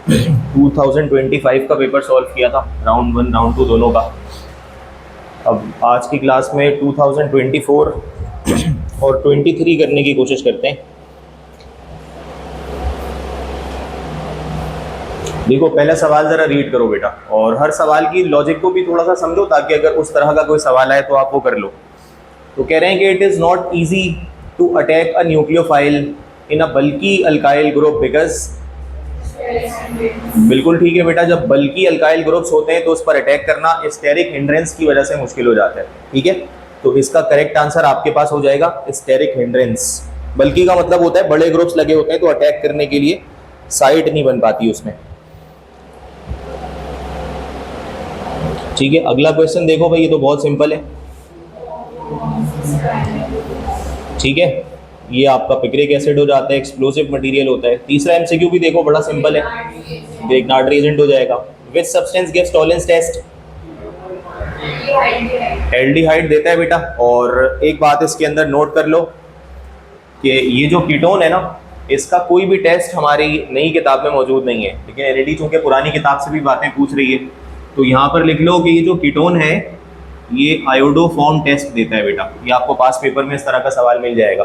2025 का paper solve किया था, राउंड 1 राउंड 2 दोनों का। अब आज की क्लास में 2024 और 23 करने की कोशिश करते हैं। देखो, पहला सवाल ज़रा रीड करो बेटा, और हर सवाल की लॉजिक को भी थोड़ा सा समझो, ताकि अगर उस तरह का कोई सवाल आए तो आप वो कर लो। तो कह रहे हैं कि it is not easy to attack a nucleophile in a bulky alkyl group because. बिल्कुल ठीक है बेटा, जब बल्की अल्काइल ग्रुप्स होते हैं तो उस पर अटैक करना स्टेरिक हिंड्रेंस की वजह से मुश्किल हो जाता है। ठीक है, तो इसका करेक्ट आंसर आपके पास हो जाएगा स्टेरिक हिंड्रेंस। बल्की का मतलब होता है बड़े ग्रुप्स लगे होते हैं तो अटैक करने के लिए साइट नहीं बन पाती उसमें। ठीक है, अगला क्वेश्चन देखो भाई, ये तो बहुत सिंपल है। ठीक है, ये आपका पिक्रिक एसिड हो जाता है, एक्सप्लोसिव मटेरियल होता है। तीसरा एमसीक्यू भी देखो, बड़ा सिंपल है, ग्रिग्नार्ड रिएजेंट हो जाएगा। Which substance gives Tollens test? Aldehyde देता है बेटा। और एक बात इसके अंदर नोट कर लो कि ये जो कीटोन है ना, इसका कोई भी टेस्ट हमारी नई किताब में मौजूद नहीं है, लेकिन एलईडी चूंकि पुरानी किताब से भी बातें पूछ रही है तो यहाँ पर लिख लो कि ये जो कीटोन है ये आयोडोफॉर्म टेस्ट देता है बेटा। ये आपको पास पेपर में इस तरह का सवाल मिल जाएगा।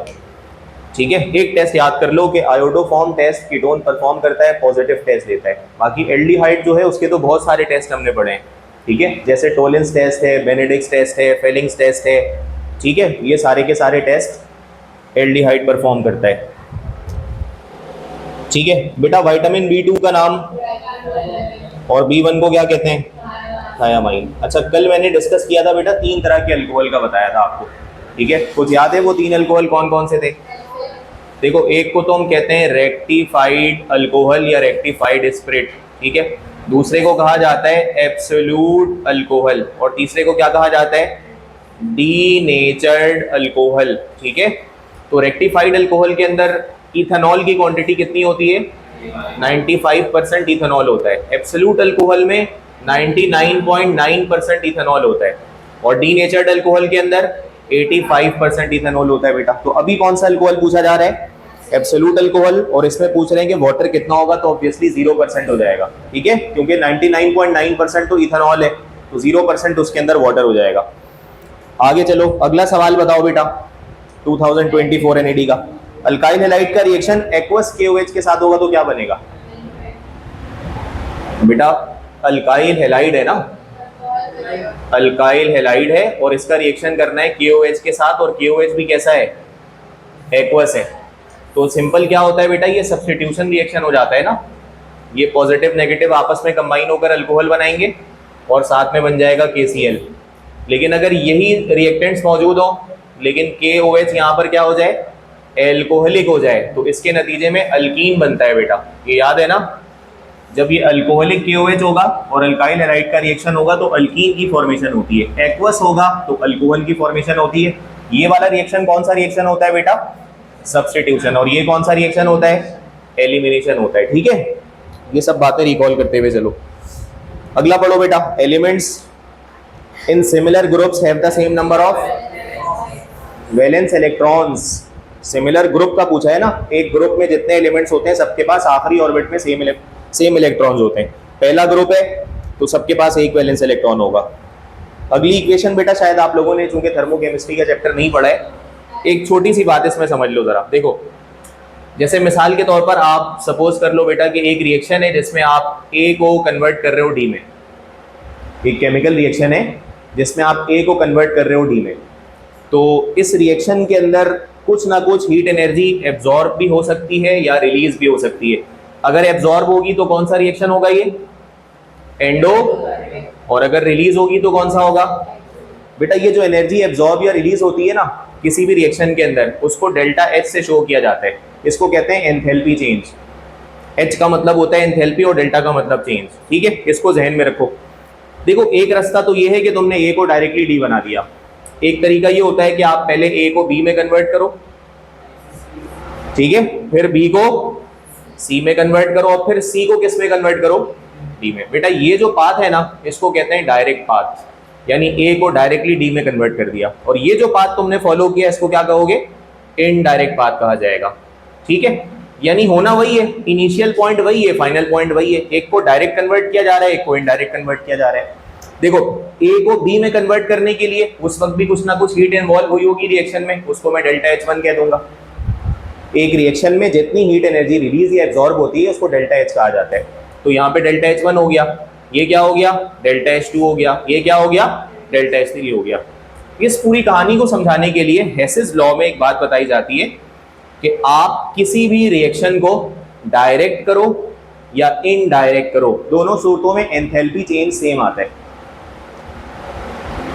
ठीक है, एक टेस्ट याद कर लो कि आयोडोफॉर्म टेस्ट कीटोन परफॉर्म करता है, पॉजिटिव टेस्ट देता है। बाकी एल्डिहाइड जो है उसके तो बहुत सारे टेस्ट हमने पढ़े हैं। ठीक है, जैसे टोलेंस टेस्ट है, बेनेडिक्स टेस्ट है, फेलिंग्स टेस्ट है। ठीक है, ये सारे के सारे टेस्ट एल्डिहाइड परफॉर्म करता है। ठीक है बेटा, विटामिन B2 का नाम और B1 को क्या कहते हैं? थायामाइन। अच्छा, कल मैंने डिस्कस किया था बेटा, 3 तरह के अल्कोहल का बताया था आपको। ठीक है, कुछ याद है वो 3 अल्कोहल कौन कौन से थे? देखो, एक को तो हम कहते हैं रेक्टिफाइड अल्कोहल या रेक्टिफाइड स्पिरिट। ठीक है, दूसरे को कहा जाता है एब्सोल्यूट अल्कोहल, और तीसरे को क्या कहा जाता है? Denatured alcohol. ठीक है, तो रेक्टिफाइड अल्कोहल के अंदर इथेनॉल की क्वांटिटी कितनी होती है? 95% इथेनॉल होता है। एब्सोल्यूट अल्कोहल में 99.9% इथेनॉल होता है, और डीनेचर्ड अल्कोहल के अंदर 85% इथेनॉल होता है बेटा। तो अभी कौन सा अल्कोहल पूछा जा रहा है? एब्सोल्यूट अल्कोहल, और इसमें पूछ रहे हैं कि वाटर कितना होगा, तो ऑब्वियसली 0% हो जाएगा। ठीक है, क्योंकि 99.9% तो इथेनॉल है, तो 0% उसके अंदर वाटर हो जाएगा। आगे चलो, अगला सवाल बताओ बेटा, 2024 एनएडी का। अल्काइल हैलाइड का रिएक्शन एक्वस KOH के साथ होगा तो क्या बनेगा बेटा? अल्काइल हैलाइड है ना, अल्काइल हैलाइड है, और इसका रिएक्शन करना है KOH के साथ, और KOH भी कैसा है? एक्वस है। तो सिंपल क्या होता है बेटा, ये सब्स्टिट्यूशन रिएक्शन हो जाता है ना। ये पॉजिटिव नेगेटिव आपस में कंबाइन होकर अल्कोहल बनाएंगे और साथ में बन जाएगा KCl। लेकिन अगर यही रिएक्टेंट्स मौजूद हो लेकिन KOH यहाँ पर क्या हो जाए? एल्कोहलिक हो जाए, तो इसके नतीजे में अल्कीन बनता है बेटा। ये याद है ना, जब ये अल्कोहलिक KOH होगा और अल्काइल हैलाइड का रिएक्शन होगा तो अल्कीन की फॉर्मेशन होती है। एक्वस होगा तो अल्कोहल की फॉर्मेशन होती है। ये वाला रिएक्शन कौन सा रिएक्शन होता है बेटा? सब्स्टिट्यूशन। और ये कौन सा रिएक्शन होता है? एलिमिनेशन होता है। ठीक है, ये सब बातें रिकॉल करते हुए चलो, अगला पढ़ो बेटा। Elements in similar groups have the same number of valence electrons. Similar group का पूछा है ना, एक ग्रुप में जितने एलिमेंट्स होते हैं सबके पास आखिरी ऑर्बिट में सेम इलेक्ट्रॉन्स होते हैं। पहला ग्रुप है तो सबके पास एक वैलेंस इलेक्ट्रॉन होगा। अगली इक्वेशन बेटा, शायद आप लोगों ने चूंकि थर्मोकेमिस्ट्री का चैप्टर नहीं पढ़ा है, एक छोटी सी बात इसमें समझ लो जरा। देखो, जैसे मिसाल के तौर पर आप सपोज कर लो बेटा कि एक रिएक्शन है जिसमें आप A को कन्वर्ट कर रहे हो D में। एक केमिकल रिएक्शन है जिसमें आप A को कन्वर्ट कर रहे हो D में। तो इस रिएक्शन के अंदर कुछ ना कुछ हीट एनर्जी एब्जॉर्ब भी हो सकती है या रिलीज भी हो सकती है। अगर एब्जॉर्ब होगी तो कौन सा रिएक्शन होगा? ये एंडो। और अगर रिलीज होगी तो कौन सा होगा बेटा? ये जो एनर्जी एब्जॉर्ब या रिलीज होती है ना किसी भी रिएक्शन के अंदर, उसको डेल्टा H से शो किया जाता है। इसको कहते हैं एंथैल्पी चेंज। H का मतलब होता है एंथैल्पी और डेल्टा का मतलब चेंज। ठीक है, इसको जहन में रखो। देखो, एक रास्ता तो ये है कि तुमने A को डायरेक्टली D बना दिया। एक तरीका ये होता है कि आप पहले A को B में कन्वर्ट करो, ठीक है, फिर B को C में कन्वर्ट करो, और फिर C को किस में कन्वर्ट करो? D में। बेटा, ये जो पाथ है ना इसको कहते हैं डायरेक्ट पाथ, यानी A को डायरेक्टली D में कन्वर्ट कर दिया। और ये जो पाथ तुमने फॉलो किया इसको क्या कहोगे? इनडायरेक्ट पाथ कहा जाएगा। ठीक है, यानी होना वही है, इनिशियल पॉइंट वही है, फाइनल पॉइंट वही है। एक को डायरेक्ट कन्वर्ट किया जा रहा है, एक को इनडायरेक्ट कन्वर्ट किया जा रहा है। देखो ए को बी में कन्वर्ट करने के लिए उस वक्त भी कुछ ना कुछ हीट इन्वॉल्व हुई होगी रिएक्शन में, उसको मैं डेल्टा H1 कह दूंगा। एक रिएक्शन में जितनी हीट एनर्जी रिलीज या एब्जॉर्ब होती है उसको डेल्टा H कहा जाता है। तो यहाँ पे डेल्टा H1 हो गया, ये क्या हो गया, डेल्टा H2 हो गया, ये क्या हो गया, डेल्टा H3 हो गया। इस पूरी कहानी को समझाने के लिए हेसेस लॉ में एक बात बताई जाती है कि आप किसी भी रिएक्शन को डायरेक्ट करो या इनडायरेक्ट करो, दोनों सूरतों में एंथैल्पी चेंज सेम आता है।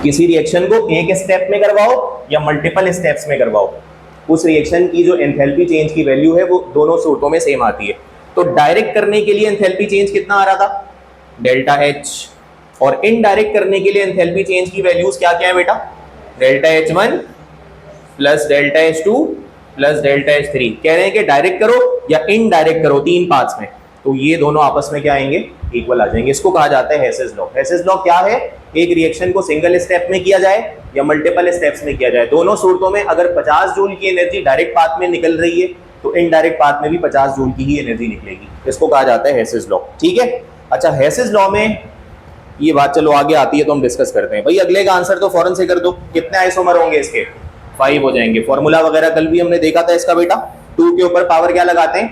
किसी रिएक्शन को एक स्टेप में करवाओ या मल्टीपल स्टेप्स में करवाओ, उस रिएक्शन की जो एंथैल्पी चेंज की वैल्यू है वो दोनों सूरतों में सेम आती है। तो डायरेक्ट करने के लिए एंथैल्पी चेंज कितना आ रहा था, डेल्टा H, और इनडायरेक्ट करने के लिए एंथैल्पी चेंज की वैल्यूज क्या क्या है बेटा, delta H1 plus delta H2 plus delta H3। कह रहे हैं कि डायरेक्ट करो या इनडायरेक्ट करो, तीन पार्ट्स में, तो ये दोनों आपस में क्या आएंगे, इक्वल आ जाएंगे। इसको कहा जाता है हेसेस लॉ। हेसेस लॉ क्या है, एक रिएक्शन को सिंगल स्टेप में किया जाए या मल्टीपल स्टेप्स में किया जाए, दोनों सूरतों में अगर 50 जूल की एनर्जी डायरेक्ट पाथ में निकल रही है तो इनडायरेक्ट पाथ में भी 50 जूल की ही एनर्जी निकलेगी। इसको कहा जाता है हेसेस लॉ। ठीक है, अच्छा हेसेस लॉ में ये बात चलो आगे आती है तो हम डिस्कस करते हैं। भाई अगले का आंसर तो फौरन से कर दो, कितने आइसोमर होंगे इसके, 5 हो जाएंगे। फॉर्मूला वगैरह कल भी हमने देखा था इसका बेटा, 2 के ऊपर पावर क्या लगाते हैं,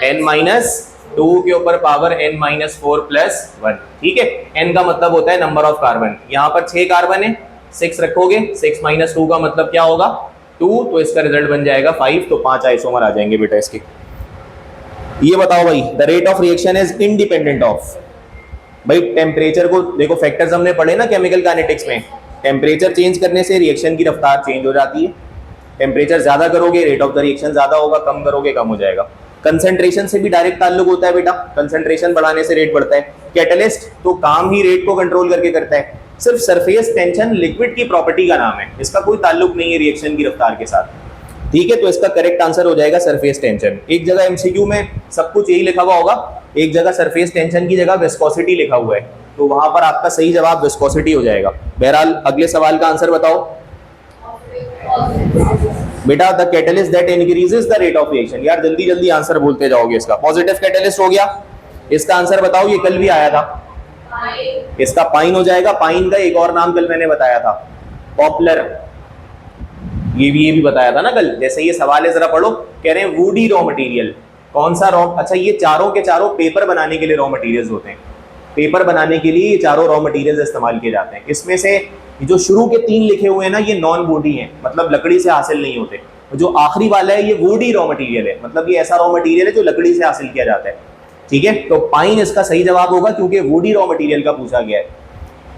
n-2 के ऊपर पावर n-4 प्लस 1। ठीक है, n का मतलब होता है नंबर ऑफ कार्बन। यहाँ पर 6 कार्बन है, 6 रखोगे, 6 - 2 का मतलब क्या होगा, 2, तो इसका रिजल्ट बन जाएगा 5, तो 5 आइसोमर आ जाएंगे बेटा इसके। ये बताओ भाई, the rate of reaction is independent of, भाई टेम्परेचर को देखो, फैक्टर्स हमने पढ़े ना केमिकल काइनेटिक्स में, टेम्परेचर चेंज करने से रिएक्शन की रफ्तार चेंज हो जाती है। टेम्परेचर ज्यादा करोगे रेट ऑफ द रिएक्शन ज्यादा होगा, कम करोगे कम हो जाएगा। कंसंट्रेशन से भी डायरेक्ट ताल्लुक होता है बेटा, कंसंट्रेशन बढ़ाने से रेट बढ़ता है। कैटलिस्ट तो काम ही रेट को कंट्रोल करके करता है। सिर्फ सरफेस टेंशन लिक्विड की प्रॉपर्टी का नाम है, इसका कोई ताल्लुक नहीं है रिएक्शन की रफ्तार के साथ। ठीक है, तो इसका करेक्ट आंसर हो जाएगा सरफेस टेंशन। एक जगह एमसीक्यू में सब कुछ यही लिखा हुआ होगा, एक जगह सरफेस टेंशन की जगह विस्कोसिटी लिखा हुआ है, तो वहां पर आपका सही जवाब विस्कोसिटी हो जाएगा। बहरहाल अगले सवाल का आंसर बताओ बेटा, the catalyst that increases the rate of reaction. यार जल्दी जल्दी आंसर बोलते जाओगे। इसका पॉजिटिव कैटलिस्ट हो गया, इसका आंसर बताओ, ये कल भी आया था, इसका पाइन हो जाएगा। पाइन का एक और नाम कल मैंने बताया था, पॉपुलर, ये भी बताया था ना कल। जैसे ये सवाल है जरा पढ़ो, कह रहे हैं वुडी रॉ मटेरियल, कौन सा रॉ, अच्छा ये चारों के चारों पेपर बनाने के लिए रॉ मटेरियल्स होते हैं। पेपर बनाने के लिए ये चारों रॉ मटेरियल्स इस्तेमाल किए जाते हैं। इसमें से जो शुरू के 3 लिखे हुए हैं ना, ये नॉन वुडी हैं, मतलब लकड़ी से हासिल नहीं होते। जो आखिरी वाला है ये वुडी रॉ मटेरियल है, मतलब ये ऐसा रॉ मटेरियल है जो लकड़ी से हासिल किया जाता है। ठीक है, तो पाइन इसका सही जवाब होगा क्योंकि वुडी रॉ मटेरियल का पूछा गया है,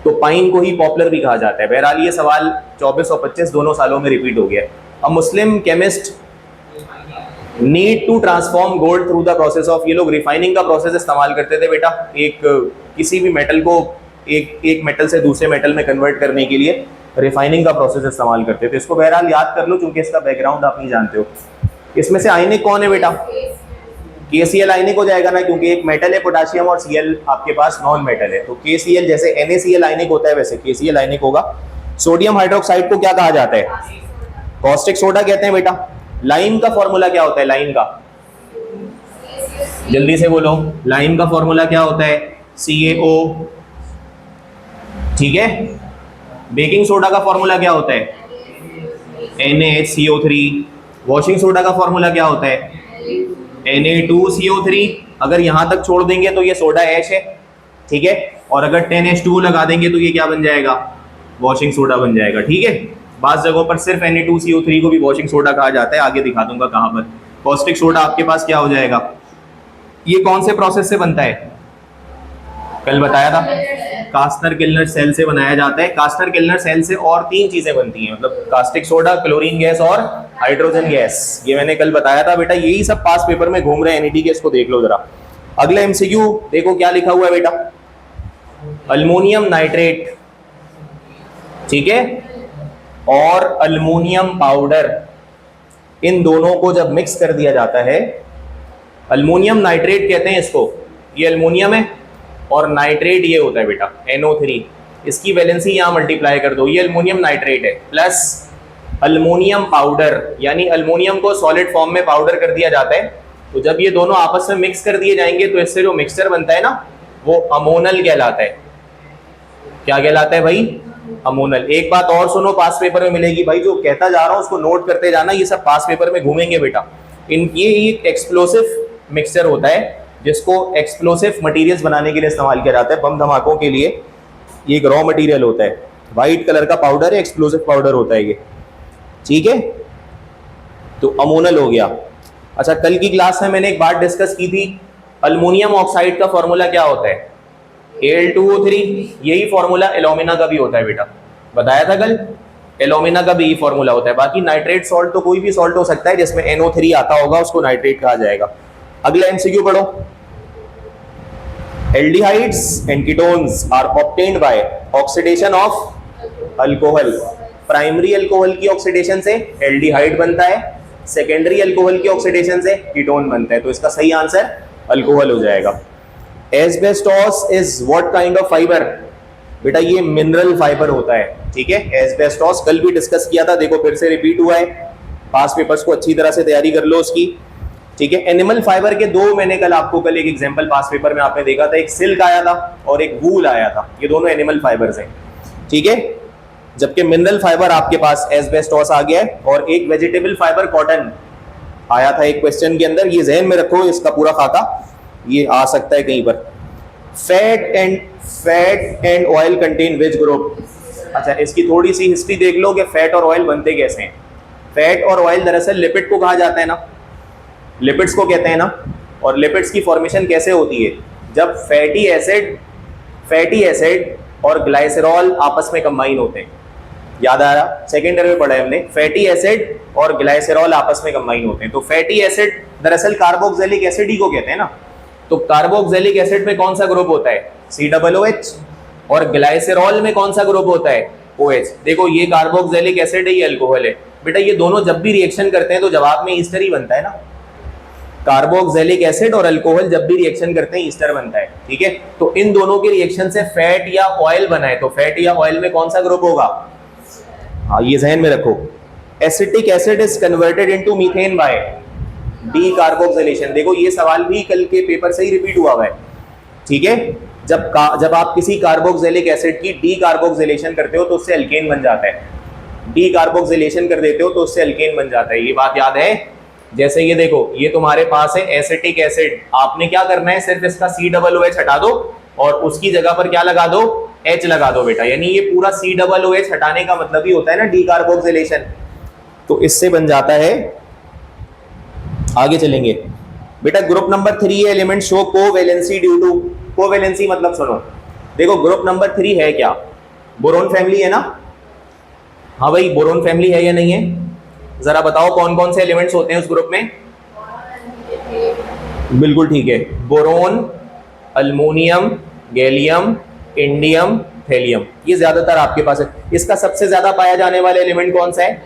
तो पाइन को ही पॉपुलर भी कहा जाता है। बहरहाल ये सवाल 24 और 25 दोनों सालों में रिपीट हो गया। अब Muslim chemist need to transform gold through the process of, ये लोग रिफाइनिंग का प्रोसेस इस्तेमाल करते थे बेटा, एक किसी भी मेटल को एक मेटल से दूसरे मेटल में कन्वर्ट करने के लिए रिफाइनिंग का प्रोसेस इस्तेमाल करते थे। इसको बहरहाल याद कर लो क्योंकि इसका बैकग्राउंड आप नहीं जानते हो। इसमें से आयनिक कौन है बेटा, KCl आयनिक हो जाएगा ना, क्योंकि एक मेटल है पोटेशियम और Cl आपके पास नॉन मेटल है, तो KCl जैसे NaCl आयनिक होता है वैसे KCl आयनिक होगा। सोडियम हाइड्रोक्साइड को क्या कहा जाता है, कॉस्टिक सोडा कहते हैं बेटा। लाइम का फॉर्मूला क्या होता है, लाइम का जल्दी से बोलो, लाइम का फॉर्मूला क्या होता है, CaO। ठीक है, बेकिंग सोडा का फॉर्मूला क्या होता है, NaHCO3। वॉशिंग सोडा का फॉर्मूला क्या होता है, Na2CO3। अगर यहां तक छोड़ देंगे तो ये सोडा ऐश है, ठीक है, और अगर 10H2 लगा देंगे तो ये क्या बन जाएगा, वॉशिंग सोडा बन जाएगा। ठीक है, बास जगहों पर सिर्फ Na2CO3 को भी वॉशिंग सोडा कहा जाता है, आगे दिखा दूंगा कहां पर। कॉस्टिक सोडा आपके पास क्या हो जाएगा, ये कौन से प्रोसेस से बनता है, कल बताया था, कास्टर किल्नर सेल से बनाया जाता है। कास्टर किल्नर सेल से और 3 चीजें बनती हैं, मतलब कास्टिक सोडा, क्लोरीन गैस और हाइड्रोजन गैस, ये मैंने कल बताया था बेटा। यही सब पास पेपर में घूम रहे हैं NET के, इसको देख लो जरा। अगला MCQ देखो क्या लिखा हुआ है बेटा, अल्मोनियम नाइट्रेट, ठीक है, और अल्मोनियम पाउडर, इन दोनों को जब मिक्स कर दिया जाता है, अल्मोनियम नाइट्रेट कहते हैं इसको, ये अल्मोनियम है और नाइट्रेट ये होता है बेटा NO3, इसकी वैलेंसी यहाँ मल्टीप्लाई कर दो, ये अल्मोनियम नाइट्रेट है, प्लस अल्मोनियम पाउडर, यानी अल्मोनियम को सॉलिड फॉर्म में पाउडर कर दिया जाता है, तो जब ये दोनों आपस में मिक्स कर दिए जाएंगे तो इससे जो मिक्सचर बनता है ना वो अमोनल कहलाता है। क्या कहलाता है भाई? अमोनल। एक बात और सुनो, पास पेपर में मिलेगी भाई, जो कहता जा रहा हूं उसको नोट करते जाना, ये सब पास पेपर में घूमेंगे बेटा। ये एक एक्सप्लोसिव मिक्सचर होता है जिसको एक्सप्लोसिव मटेरियल्स बनाने के लिए इस्तेमाल किया जाता है, बम धमाकों के लिए। ये एक रॉ मटेरियल होता है, व्हाइट कलर का पाउडर है, एक्सप्लोसिव पाउडर होता है ये, ठीक है। तो अमोनल हो गया। अच्छा, कल की क्लास में मैंने एक बात डिस्कस की थी, अल्मोनियम ऑक्साइड का फॉर्मूला क्या होता है? Al2O3। यही फॉर्मूला एल्यूमिना का भी होता है बेटा, बताया था कल। एल्यूमिना का भी यही फॉर्मूला होता है। बाकी नाइट्रेट सॉल्ट तो कोई भी सॉल्ट हो सकता है जिसमें NO3 आता होगा, उसको नाइट्रेट कहा जाएगा। अगला MCQ पढ़ो। Aldehydes and ketones are obtained by oxidation of alcohol। Primary alcohol की ऑक्सीडेशन से एल्डिहाइड बनता है, सेकेंडरी अल्कोहल की ऑक्सीडेशन से कीटोन बनता है। तो इसका सही आंसर अल्कोहल हो जाएगा। Asbestos is what kind of fibre? बेटा ये मिनरल फाइबर होता है, ठीक है। एस्बेस्टोस कल भी डिस्कस किया था, देखो फिर से रिपीट हुआ है। पास पेपर्स को अच्छी तरह से तैयारी कर लो उसकी, ठीक है। एनिमल फाइबर के दो मैंने कल एक एग्जांपल पास पेपर में आपने देखा था, एक सिल्क आया था और एक वूल आया था। ये दोनों एनिमल फाइबर्स हैं, ठीक है। जबकि मिनरल फाइबर आपके पास एस्बेस्टोस आ गया है, और एक वेजिटेबल फाइबर कॉटन आया था एक क्वेश्चन के अंदर। ये ज़हन में रखो, इसका पूरा खाका ये आ सकता है कहीं पर। Fat and oil contain which group? अच्छा, इसकी थोड़ी सी हिस्ट्री देख लो कि फैट और ऑयल बनते कैसे हैं। फैट और ऑयल दरअसल लिपिड को कहा जाता है ना, लिपिड्स को कहते हैं ना। और लिपिड्स की फॉर्मेशन कैसे होती है? जब फैटी एसिड और ग्लाइसरॉल आपस में कंबाइन होते हैं। याद आ रहा? सेकेंड ईयर में पढ़ा है हमने, फैटी एसिड और ग्लाइसरॉल आपस में कंबाइन होते हैं। तो फैटी एसिड दरअसल कार्बोक्सिलिक एसिड ही को कहते हैं ना। तो कार्बोक्सिलिक एसिड में कौन सा ग्रुप होता है? COOH। और ग्लाइसरॉल में कौन सा ग्रुप होता है? OH। देखो ये कार्बोक्सिलिक एसिड है, ये अल्कोहल है। बेटा ये दोनों जब भी रिएक्शन करते हैं तो जवाब में ईस्टर ही बनता है ना। कार्बोक्सिलिक एसिड और अल्कोहल जब भी रिएक्शन करते हैं ईस्टर बनता है, ठीक है। तो इन दोनों के रिएक्शन से फैट या ऑयल बना है, तो फैट या ऑयल में कौन सा ग्रुप होगा? हाँ, ये ज़हन में रखो। Acetic acid is converted into methane by decarboxylation. देखो ये सवाल भी कल के पेपर से ही रिपीट हुआ है, ठीक है। जब आप किसी कार्बोक्सिलिक एसिड की डीकार्बोक्सिलेशन करते हो तो उससे अल्केन बन जाता है। डीकार्बोक्सिलेशन कर देते हो तो उससे अल्केन बन जाता है। ये बात याद है? जैसे ये देखो, ये तुम्हारे पास है एसिटिक एसिड, आपने क्या करना है, सिर्फ इसका COOH हटा दो और उसकी जगह पर क्या लगा दो? H लगा दो बेटा। यानी ये पूरा COOH हटाने का मतलब ही होता है ना डीकार्बोक्सिलेशन। तो इससे बन जाता है। आगे चलेंगे बेटा। Group number 3 element show covalency due to. Covalency मतलब सुनो, देखो ग्रुप नंबर 3 है क्या? बोरोन फैमिली है ना। हाँ भाई, बोरोन फैमिली है या नहीं है? जरा बताओ कौन कौन से एलिमेंट्स होते हैं उस ग्रुप में? बिल्कुल ठीक है, boron, aluminium, gallium, indium, thallium, ये ज्यादातर आपके पास है। इसका सबसे ज्यादा पाया जाने वाला एलिमेंट कौन सा है?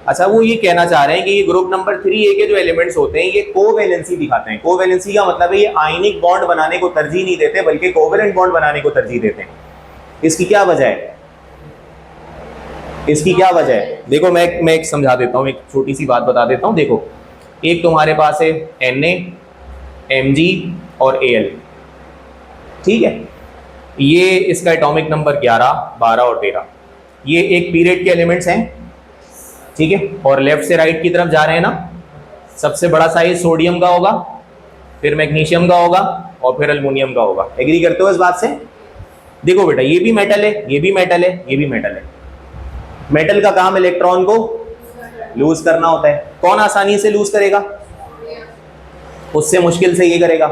अच्छा, वो ये कहना चाह रहे हैं कि ये ग्रुप नंबर 3A के जो एलिमेंट्स होते हैं ये कोवैलेंसी दिखाते हैं। कोवैलेंसी का मतलब है ये आयनिक बॉन्ड बनाने को तरजीह नहीं देते बल्कि कोवैलेंट बॉन्ड बनाने को तरजीह देते हैं। इसकी क्या वजह है? इसकी क्या वजह है? देखो मैं एक समझा देता हूँ, एक छोटी सी बात बता देता हूँ। देखो, एक तुम्हारे पास है Na, Mg और Al, ठीक है। ये इसका एटॉमिक नंबर 11, 12 और 13। ये एक पीरियड के एलिमेंट्स हैं, ठीक है। और लेफ्ट से राइट की तरफ जा रहे हैं ना। सबसे बड़ा साइज सोडियम का होगा, फिर मैग्नीशियम का होगा और फिर अल्मोनियम का होगा। एग्री करते हो इस बात से? देखो बेटा, ये भी मेटल है, ये भी मेटल है, ये भी मेटल है। मेटल का काम इलेक्ट्रॉन को लूज करना होता है। कौन आसानी से लूज करेगा? उससे मुश्किल से ये करेगा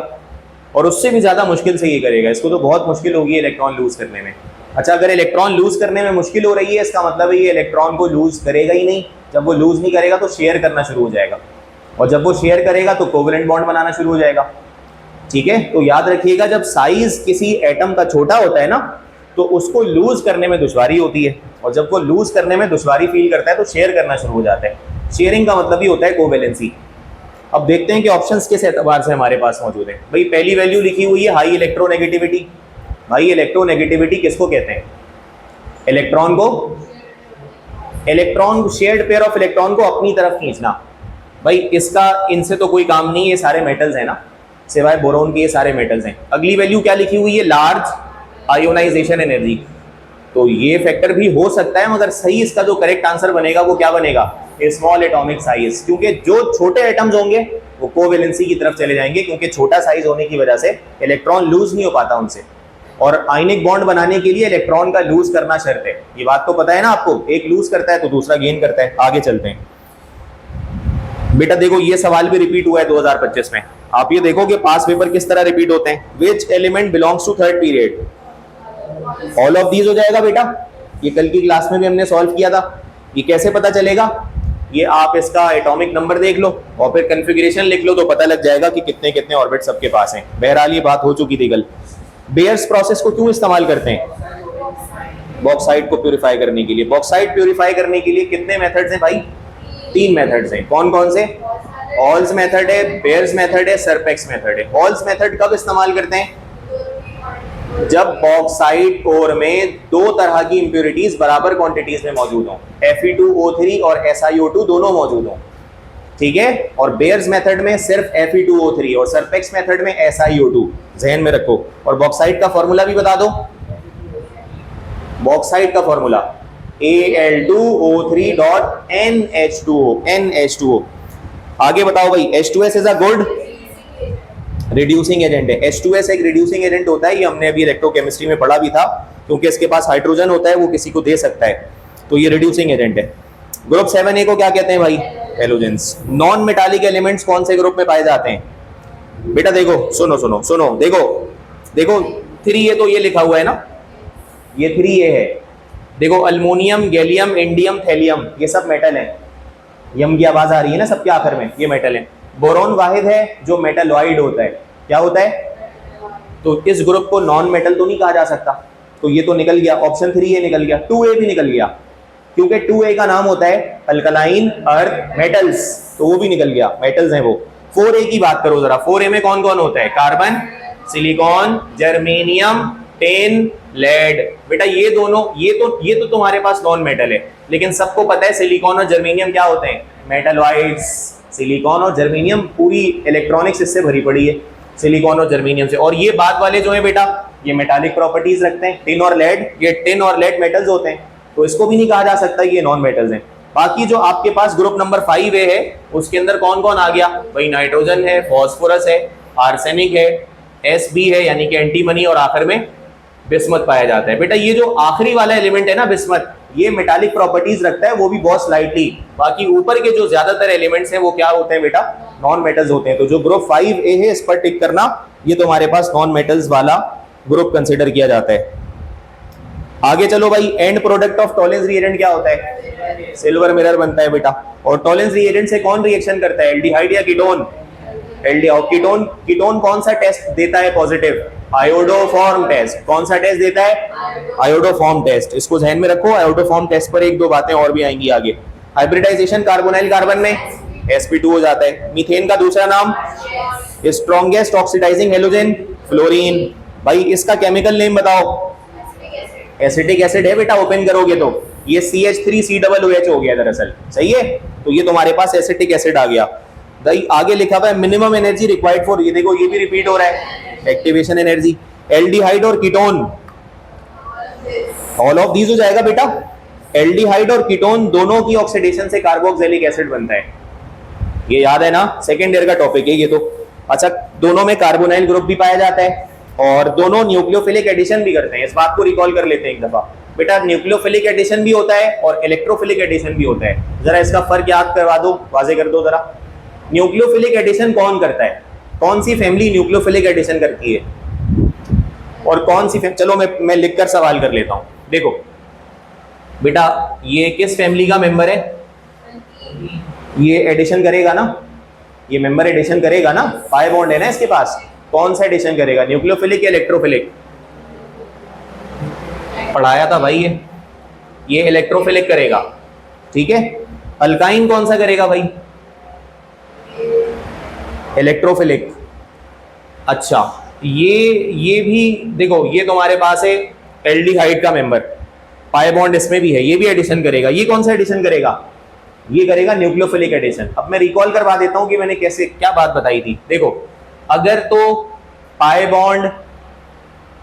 और उससे भी ज्यादा मुश्किल से ये करेगा। इसको तो बहुत मुश्किल होगी इलेक्ट्रॉन लूज करने में। अच्छा, अगर इलेक्ट्रॉन लूज करने में मुश्किल हो रही है, इसका मतलब है ये इलेक्ट्रॉन को लूज करेगा ही नहीं। जब वो लूज नहीं करेगा तो शेयर करना शुरू हो जाएगा, और जब वो शेयर करेगा तो कोवैलेंट बॉन्ड बनाना शुरू हो जाएगा, ठीक है। तो याद रखिएगा, जब साइज किसी एटम का छोटा होता है ना तो उसको लूज करने में दुश्वारी होती है, और जब वो लूज करने में दुश्वारी फील करता है तो शेयर करना शुरू हो जाता है। शेयरिंग का मतलब ही होता है कोवैलेंसी। अब देखते हैं कि ऑप्शंस किस एतबार से हमारे पास मौजूद है। भाई पहली वैल्यू लिखी हुई है हाई इलेक्ट्रोनेगेटिविटी। भाई इलेक्ट्रोनेगेटिविटी किसको कहते हैं? इलेक्ट्रॉन को, शेयर्ड पेयर ऑफ इलेक्ट्रॉन को अपनी तरफ खींचना। भाई इसका इनसे तो कोई काम नहीं, ये सारे मेटल्स हैं ना, सिवाय बोरोन के ये सारे मेटल्स हैं। अगली वैल्यू क्या लिखी हुई है, लार्ज आयोनाइजेशन एनर्जी। तो ये फैक्टर भी हो सकता है, मगर सही इसका जो करेक्ट आंसर बनेगा वो क्या बनेगा, स्मॉल एटॉमिक साइज, क्योंकि जो छोटे एटम्स होंगे वो कोवेलेंसी की तरफ चले जाएंगे, क्योंकि छोटा साइज होने की वजह से इलेक्ट्रॉन लूज नहीं हो पाता उनसे, और आयनिक बॉन्ड बनाने के लिए इलेक्ट्रॉन का लूज करना शर्त है। ये बात तो पता है ना आपको, एक लूज करता है तो दूसरा गेन करता है। आगे चलते हैं बेटा, देखो ये सवाल भी रिपीट हुआ है 2025 में। आप ये देखो कि पास पेपर किस तरह रिपीट होते हैं। Which element belongs to third period, all of these हो जाएगा बेटा। ये कल की क्लास में भी हमने सॉल्व किया था। ये कैसे पता चलेगा, ये आप इसका एटॉमिक नंबर देख लो और फिर कॉन्फ़िगरेशन लिख लो तो पता लग जाएगा कि कितने कितने ऑर्बिट सबके पास हैं। बहरहाल ये बात हो चुकी थी कल। बेयर्स प्रोसेस को क्यों इस्तेमाल करते हैं, बॉक्साइट को प्यूरिफाई करने के लिए। बॉक्साइट प्यूरिफाई करने के लिए कितने मेथड्स हैं भाई, 3 मेथड्स हैं। कौन कौन से, हॉल्स मेथड है, बेयर्स मेथड है, सरपेक्स मेथड है। हॉल्स मेथड कब इस्तेमाल करते हैं, जब बॉक्साइट ओर में 2 तरह की इंप्योरिटीज बराबर क्वांटिटीज में मौजूद हों, Fe2O3 और SiO2 दोनों मौजूद हों, ठीक है। और बेयर्स मेथड में सिर्फ Fe2O3 और सरपेक्स मेथड में SiO2, ध्यान में रखो। और बॉक्साइट का फॉर्मूला भी बता दो, बॉक्साइट का फॉर्मूला Al2O3.NH2O। आगे बताओ भाई, H2S is a good reducing agent है। H2S एक रिड्यूसिंग एजेंट होता है, ये हमने अभी इलेक्ट्रोकेमिस्ट्री में पढ़ा भी था, क्योंकि इसके पास हाइड्रोजन होता है, वो किसी को दे सकता है, तो ये रिड्यूसिंग एजेंट है। ग्रुप 7A को क्या कहते हैं भाई, हैलोजेंस। नॉन मेटालिक एलिमेंट्स कौन से ग्रुप में पाए जाते हैं बेटा, देखो सुनो सुनो सुनो, देखो देखो 3A तो ये लिखा हुआ है ना, ये 3A है। देखो अल्मोनियम, गैलियम, इंडियम, थैलियम, ये सब मेटल है। यम की आवाज आ रही है ना सबके आखिर में, ये मेटल है। बोरोन वाहिद है जो मेटलॉइड होता है, क्या होता है, तो इस ग्रुप को नॉन मेटल तो नहीं कहा जा सकता, तो ये तो निकल गया, ऑप्शन 3A निकल गया। 2A भी निकल गया, क्योंकि 2A का नाम होता है अल्कलाइन अर्थ मेटल्स, तो वो भी निकल गया, मेटल्स हैं वो। 4A की बात करो जरा, 4A में कौन कौन होता है, carbon, silicon, germanium, tin, lead. बेटा ये दोनों, ये तो तुम्हारे पास नॉन मेटल है, लेकिन सबको पता है सिलिकॉन और जर्मेनियम क्या होते हैं, मेटलॉइड्स। सिलिकॉन और जर्मेनियम पूरी इलेक्ट्रॉनिक्स इससे भरी पड़ी है, सिलिकॉन और जर्मेनियम से। और ये बाद वाले जो है बेटा, ये मेटालिक प्रॉपर्टीज रखते हैं, टिन और लेड, ये टिन और लेड मेटल्स होते हैं, तो इसको भी नहीं कहा जा सकता ये नॉन मेटल्स हैं। बाकी जो आपके पास ग्रुप नंबर 5A है, उसके अंदर कौन कौन आ गया भाई, नाइट्रोजन है, फॉस्फोरस है, आर्सेनिक है, Sb है यानी कि एंटीमनी, और आखिर में बिस्मथ पाया जाता है। बेटा ये जो आखिरी वाला एलिमेंट है ना बिस्मथ, ये मेटालिक प्रॉपर्टीज रखता है, वो भी बहुत स्लाइटली। बाकी ऊपर के जो ज्यादातर एलिमेंट्स हैं वो क्या होते हैं बेटा, नॉन मेटल्स होते हैं। तो जो ग्रुप 5A है इस पर टिक करना, ये तुम्हारे पास नॉन मेटल्स वाला ग्रुप कंसिडर किया जाता है। आगे चलो भाई, end product of Tollens reagent क्या होता है, सिल्वर मिरर बनता है बेटा। और टॉलेंस रिएजेंट से कौन रिएक्शन करता है, एल्डिहाइड या कीटोन, कीटोन। कीटोन कौन सा टेस्ट देता है पॉजिटिव, आयोडोफॉर्म टेस्ट। कौन सा टेस्ट देता है, आयोडोफॉर्म टेस्ट। इसको ध्यान में रखो, आयोडोफॉर्म टेस्ट पर 1-2 बातें और भी आएंगी आगे। हाइब्रिडाइजेशन कार्बोनाइल कार्बन में sp2 हो जाता है। मीथेन का दूसरा नाम, स्ट्रॉन्गेस्ट ऑक्सीडाइजिंग हेलोजन, फ्लोरीन। भाई इसका केमिकल नेम बताओ, एसिटिक एसिड है बेटा, ओपन करोगे तो ये CH3COOH हो गया दरअसल, सही है। तो ये तुम्हारे पास एसिटिक एसिड आ गया। भाई आगे लिखा हुआ है मिनिमम एनर्जी रिक्वायर्ड फॉर, ये देखो ये भी रिपीट हो रहा है, एक्टिवेशन एनर्जी। एल्डिहाइड और कीटोन, ऑल ऑफ दीज हो जाएगा बेटा। एल्डिहाइड और कीटोन दोनों की ऑक्सीडेशन से कार्बोक्सिलिक एसिड बनता है, ये याद है ना, सेकेंड ईयर का टॉपिक है ये तो। अच्छा, दोनों में कार्बोनाइल ग्रुप भी पाया जाता है, और दोनों न्यूक्लियोफिलिक एडिशन भी करते हैं। इस बात को रिकॉल कर लेते हैं एक दफा बेटा, न्यूक्लियोफिलिक एडिशन भी होता है और इलेक्ट्रोफिलिक एडिशन भी होता है। जरा इसका फर्क याद करवा दो, वाजे कर दो जरा। न्यूक्लियोफिलिक एडिशन कौन करता है, कौन सी फैमिली न्यूक्लियोफिलिक एडिशन करती है, और कौन सी चलो मैं लिखकर सवाल कर लेता हूं। देखो बेटा, ये किस फैमिली का मेंबर है, ये एडिशन करेगा ना, ये मेंबर एडिशन करेगा ना, 5 बॉन्ड है ना इसके पास, कौन सा एडिशन करेगा, न्यूक्लियोफिलिक या इलेक्ट्रोफिलिक। पढ़ाया था भाई ये इलेक्ट्रोफिलिक करेगा, ठीक है। अल्काइन कौन सा करेगा भाई, इलेक्ट्रोफिलिक। अच्छा, ये भी देखो, ये तुम्हारे पास है एल्डिहाइड का मेंबर, पाई बॉन्ड इसमें भी है, ये भी एडिशन करेगा। ये कौन सा एडिशन करेगा, ये करेगा न्यूक्लियोफिलिक एडिशन। अब मैं रिकॉल करवा देता हूं कि मैंने कैसे क्या बात बताई थी। देखो, अगर तो पाई बॉन्ड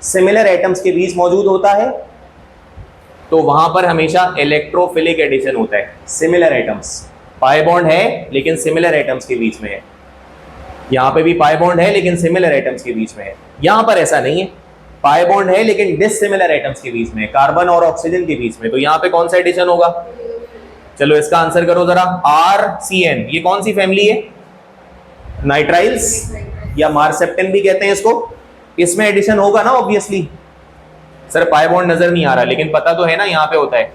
सिमिलर एटम्स के बीच मौजूद होता है तो वहां पर हमेशा इलेक्ट्रोफिलिक एडिशन होता है। सिमिलर एटम्स, पाई बॉन्ड है लेकिन सिमिलर एटम्स के बीच में है, यहां पे भी पाई बॉन्ड है लेकिन सिमिलर एटम्स के बीच में है। यहां पर ऐसा नहीं है, पाई बॉन्ड है लेकिन डिसिमिलर एटम्स के बीच में, कार्बन और ऑक्सीजन के बीच में। तो यहां पे कौन सा एडिशन होगा? चलो इसका आंसर करो जरा। RCN, ये कौन सी फैमिली है? नाइट्राइल्स या मार्सेप्टेन भी कहते हैं इसको। इसमें एडिशन होगा ना ऑब्वियसली। सर पाई बॉन्ड नजर नहीं आ रहा, लेकिन पता तो है ना यहाँ पे होता है।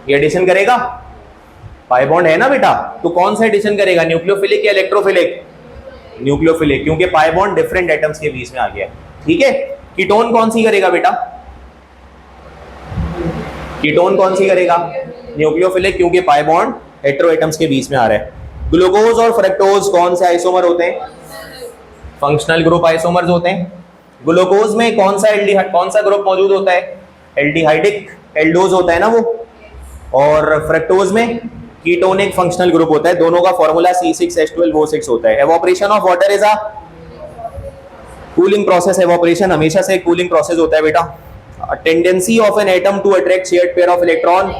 ये एडिशन करेगा, पाई बॉन्ड है ना बेटा, तो कौन सा एडिशन करेगा? न्यूक्लियोफिलिक या इलेक्ट्रोफिलिक? न्यूक्लियोफिलिक, क्योंकि पाई बॉन्ड डिफरेंट एटम्स के बीच में आ गया। ठीक है, कीटोन कौन सी करेगा बेटा? कीटोन कौन सी करेगा? न्यूक्लियोफिलिक, क्योंकि पाई बॉन्ड हेटेरो एटम्स के बीच में आ रहा है। ग्लूकोज और फ्रक्टोज कौन से आइसोमर होते हैं? फंक्शनल ग्रुप आइसोमर्स होते हैं। ग्लूकोज में कौन सा ग्रुप मौजूद होता है? एल्डिहाइडिक एल्डोज होता है ना वो। और फ्रक्टोज में कीटोनिक फंक्शनल ग्रुप होता है। दोनों का फॉर्मूला C6H12O6 होता है। Evaporation of water is a cooling process. Evaporation हमेशा से कूलिंग प्रोसेस होता है बेटा। Tendency of an atom to attract shared pair of electron,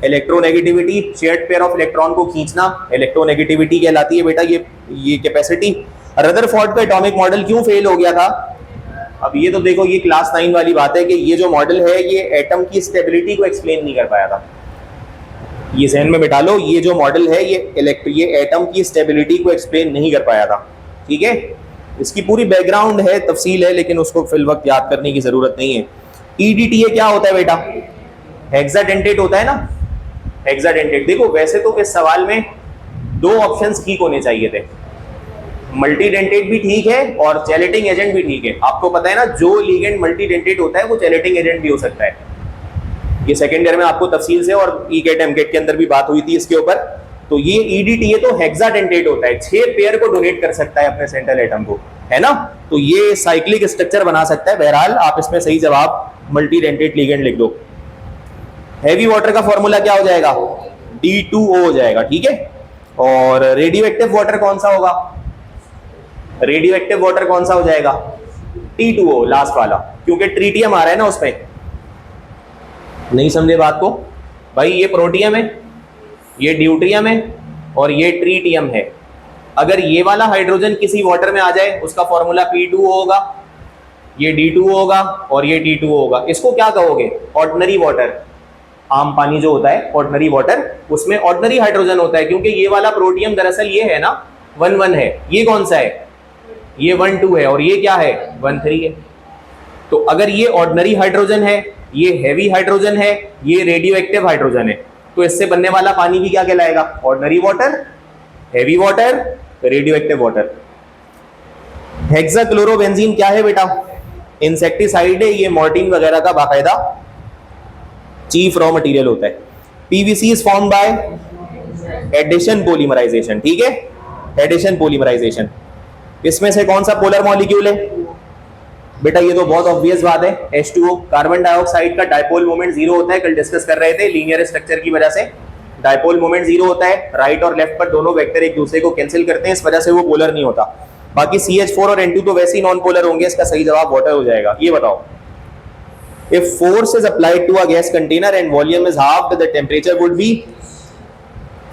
electronegativity, shared pair of electron को खींचना इलेक्ट्रोनेगेटिविटी कहलाती है बेटा। ये कैपेसिटी। रदरफोर्ड का एटॉमिक मॉडल क्यों फेल हो गया था? अब ये तो देखो, ये क्लास 9 वाली बात है कि ये जो मॉडल है ये एटम की स्टेबिलिटी को एक्सप्लेन नहीं कर पाया था। ये ज़हन में बिठा लो, ये जो मॉडल है ये एटम की स्टेबिलिटी को एक्सप्लेन नहीं कर पाया था। ठीक है, इसकी पूरी बैकग्राउंड है, तफसील है, लेकिन उसको फिल वक्त याद करने की जरूरत नहीं है। EDTA क्या होता है बेटा? हेक्साडेंटेट होता है ना, हेक्साडेंटेट। देखो वैसे तो इस सवाल में 2 ऑप्शंस ठीक होने चाहिए थे, मल्टीडेंटेट भी ठीक है और चैलेटिंग एजेंट भी ठीक है। आपको पता है ना, जो लिगेंड मल्टीडेंटेट होता है वो चैलेटिंग एजेंट भी हो सकता है। ये सेकेंड ईयर में आपको तफसील से और ईकेट एमकेट के अंदर भी बात हुई थी इसके ऊपर। तो ये EDTA तो हेक्साडेंटेट होता है, 6 पेयर को डोनेट कर सकता है अपने सेंट्रल एटम को, है ना। तो ये साइक्लिक स्ट्रक्चर बना सकता है। बहरहाल आप इसमें सही जवाब मल्टीडेंटेट लिगेंड लिख दो। हैवी वाटर का फॉर्मूला क्या हो जाएगा? D2O हो जाएगा। ठीक है, और रेडियो एक्टिव वाटर कौन सा होगा? रेडियो एक्टिव वाटर कौन सा हो जाएगा? T2O लास्ट वाला, क्योंकि ट्रीटियम आ रहा है ना उसमें। नहीं समझे बात को भाई? ये प्रोटियम है, ये ड्यूट्रियम है और ये ट्रीटियम है। अगर ये वाला हाइड्रोजन किसी वाटर में आ जाए उसका फॉर्मूला P2O होगा, ये D2O होगा और ये T2O होगा। इसको क्या कहोगे? Ordinary water. आम पानी जो होता है ऑर्डिनरी वाटर, उसमें ऑर्डिनरी हाइड्रोजन होता है, क्योंकि ये वाला प्रोटियम दरअसल ये है ना 1,1 है। ये कौन सा है? ये 1,2 है और ये क्या है? 1,3 है। तो अगर ये ऑर्डिनरी हाइड्रोजन है, ये हैवी हाइड्रोजन है, ये रेडियो एक्टिव हाइड्रोजन है, तो इससे बनने वाला पानी भी क्या कहलाएगा? Ordinary water, heavy water, radioactive water. Hexachlorobenzene क्या है बेटा? इंसेक्टिसाइड है, ये मॉर्टिन वगैरह का बाकायदा चीफ रॉ मटेरियल होता है। PVC is formed by addition polymerization. ठीक है, एडिशन पॉलीमराइजेशन। इसमें से कौन सा पोलर मॉलिक्यूल है बेटा? ये तो बहुत ऑब्वियस बात है, H2O। कार्बन डाइऑक्साइड का डायपोल मोमेंट 0 होता है, कल डिस्कस कर रहे थे। लीनियर स्ट्रक्चर की वजह से डायपोल मोमेंट 0 होता है, राइट और लेफ्ट पर दोनों वेक्टर एक दूसरे को कैंसिल करते हैं, इस वजह से वो पोलर नहीं होता। बाकी CH4 और N2 तो वैसे ही नॉन पोलर होंगे। इसका सही जवाब वाटर हो जाएगा। ये बताओ, if force is applied to a gas container and volume is halved, the temperature would be,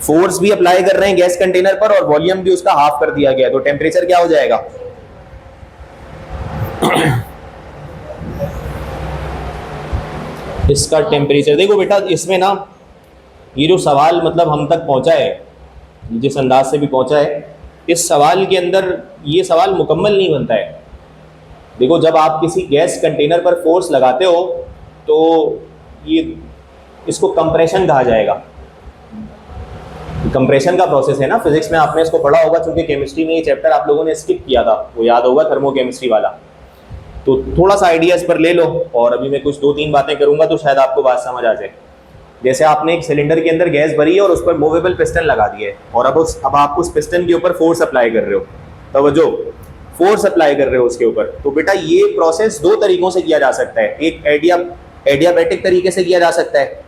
force भी अप्लाई कर रहे हैं गैस कंटेनर पर और वॉल्यूम भी उसका हाफ कर दिया गया, तो टेम्परेचर क्या हो जाएगा? इसका टेम्परेचर देखो बेटा, इसमें ना ये जो सवाल मतलब हम तक पहुंचा है, जिस अंदाज से भी पहुंचा है, इस सवाल के अंदर ये सवाल मुकम्मल नहीं बनता है। देखो, जब आप किसी गैस कंटेनर पर फोर्स लगाते हो तो ये इसको कंप्रेशन कहा जाएगा। कंप्रेशन का प्रोसेस है ना, फिजिक्स में आपने इसको पढ़ा होगा, क्योंकि केमिस्ट्री में ये चैप्टर आप लोगों ने स्किप किया था, वो याद होगा, थर्मोकेमिस्ट्री वाला। तो थोड़ा सा आइडिया इस पर ले लो, और अभी मैं कुछ 2-3 बातें करूंगा तो शायद आपको बात समझ आ जाए। जैसे आपने एक सिलेंडर के अंदर गैस भरी है और उस पर मूवेबल पिस्टन लगा दिया है, और अब आप उस पिस्टन के ऊपर फोर्स अप्लाई कर रहे हो, तवज्जो, फोर्स अप्लाई कर रहे हो उसके ऊपर। तो बेटा ये प्रोसेस 2 तरीकों से किया जा सकता है, एक एडियाबैटिक तरीके से किया जा सकता है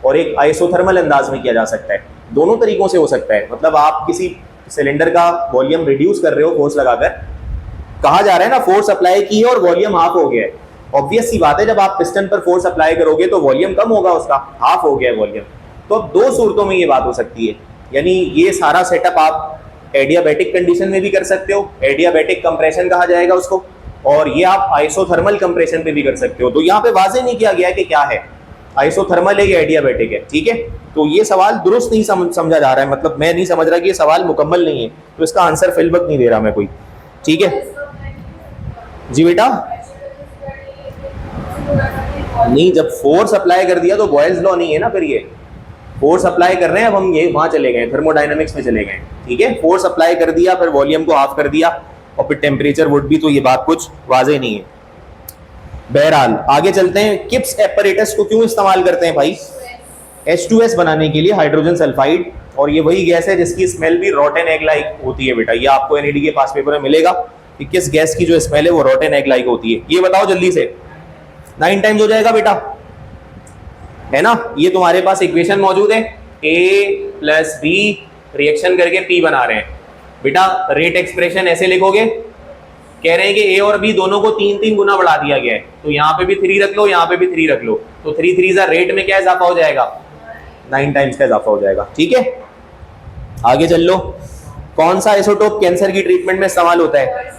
और एक आइसोथर्मल अंदाज में किया जा सकता है। दोनों तरीकों से हो सकता है। मतलब आप किसी सिलेंडर का वॉल्यूम रिड्यूस कर रहे हो फोर्स लगाकर, कहा जा रहा है ना फोर्स अप्लाई की है और वॉल्यूम हाफ हो गया है। ऑब्वियस सी बात है, जब आप पिस्टन पर फोर्स अप्लाई करोगे तो वॉल्यूम कम होगा, उसका हाफ हो गया है वॉल्यूम। तो अब दो सूरतों में ये बात हो सकती है, यानी ये सारा सेटअप आप एडियाबैटिक कंडीशन में भी कर सकते हो, एडियाबैटिक कंप्रेशन कहा जाएगा उसको, और ये आप आइसोथर्मल कंप्रेशन पे भी कर सकते हो। तो यहाँ पे वाजे नहीं किया गया कि क्या है, आइसोथर्मल है या एडियाबैटिक है, ठीक है। तो ये सवाल दुरुस्त नहीं समझा जा रहा है, मतलब मैं नहीं समझ रहा कि ये सवाल मुकम्मल नहीं है, तो इसका आंसर फिल वक्त नहीं दे रहा मैं कोई, ठीक है जी बेटा। नहीं, जब फोर्स अप्लाई कर दिया तो बॉयल्स लॉ नहीं है ना, फिर ये फोर्स अप्लाई कर रहे हैं, अब हम ये वहां चले गए, थर्मोडायनामिक्स में चले गए, ठीक है। फोर्स अप्लाई कर दिया, फिर वॉल्यूम को हाफ कर दिया, और फिर टेम्परेचर वुड भी, तो ये बात कुछ वाजे नहीं है। बहरहाल आगे चलते हैं। किप्स एपरेटस को क्यों इस्तेमाल करते हैं भाई? H2S बनाने के लिए, हाइड्रोजन सल्फाइड, और ये वही गैस है जिसकी स्मेल भी रॉटन एग लाइक होती है बेटा। ये आपको एनईडी के पास पेपर में मिलेगा कि किस गैस की जो स्मेल है वो रॉटन एग लाइक होती है। ये बताओ जल्दी से, 9 टाइम्स हो जाएगा बेटा, है ना। ये तुम्हारे पास इक्वेशन मौजूद है, A + B रिएक्शन करके P बना रहे हैं बेटा। रेट एक्सप्रेशन ऐसे लिखोगे, कह रहे हैं कि A और B दोनों को 3-3 गुना बढ़ा दिया गया है, तो यहाँ पे भी 3 रख लो, यहाँ पे भी 3 रख लो, तो 3 3 रेट में क्या इजाफा हो जाएगा? 9 टाइम्स का इजाफा हो जाएगा, ठीक है। आगे चल लो। कौन सा आइसोटोप कैंसर की ट्रीटमेंट में इस्तेमाल होता है?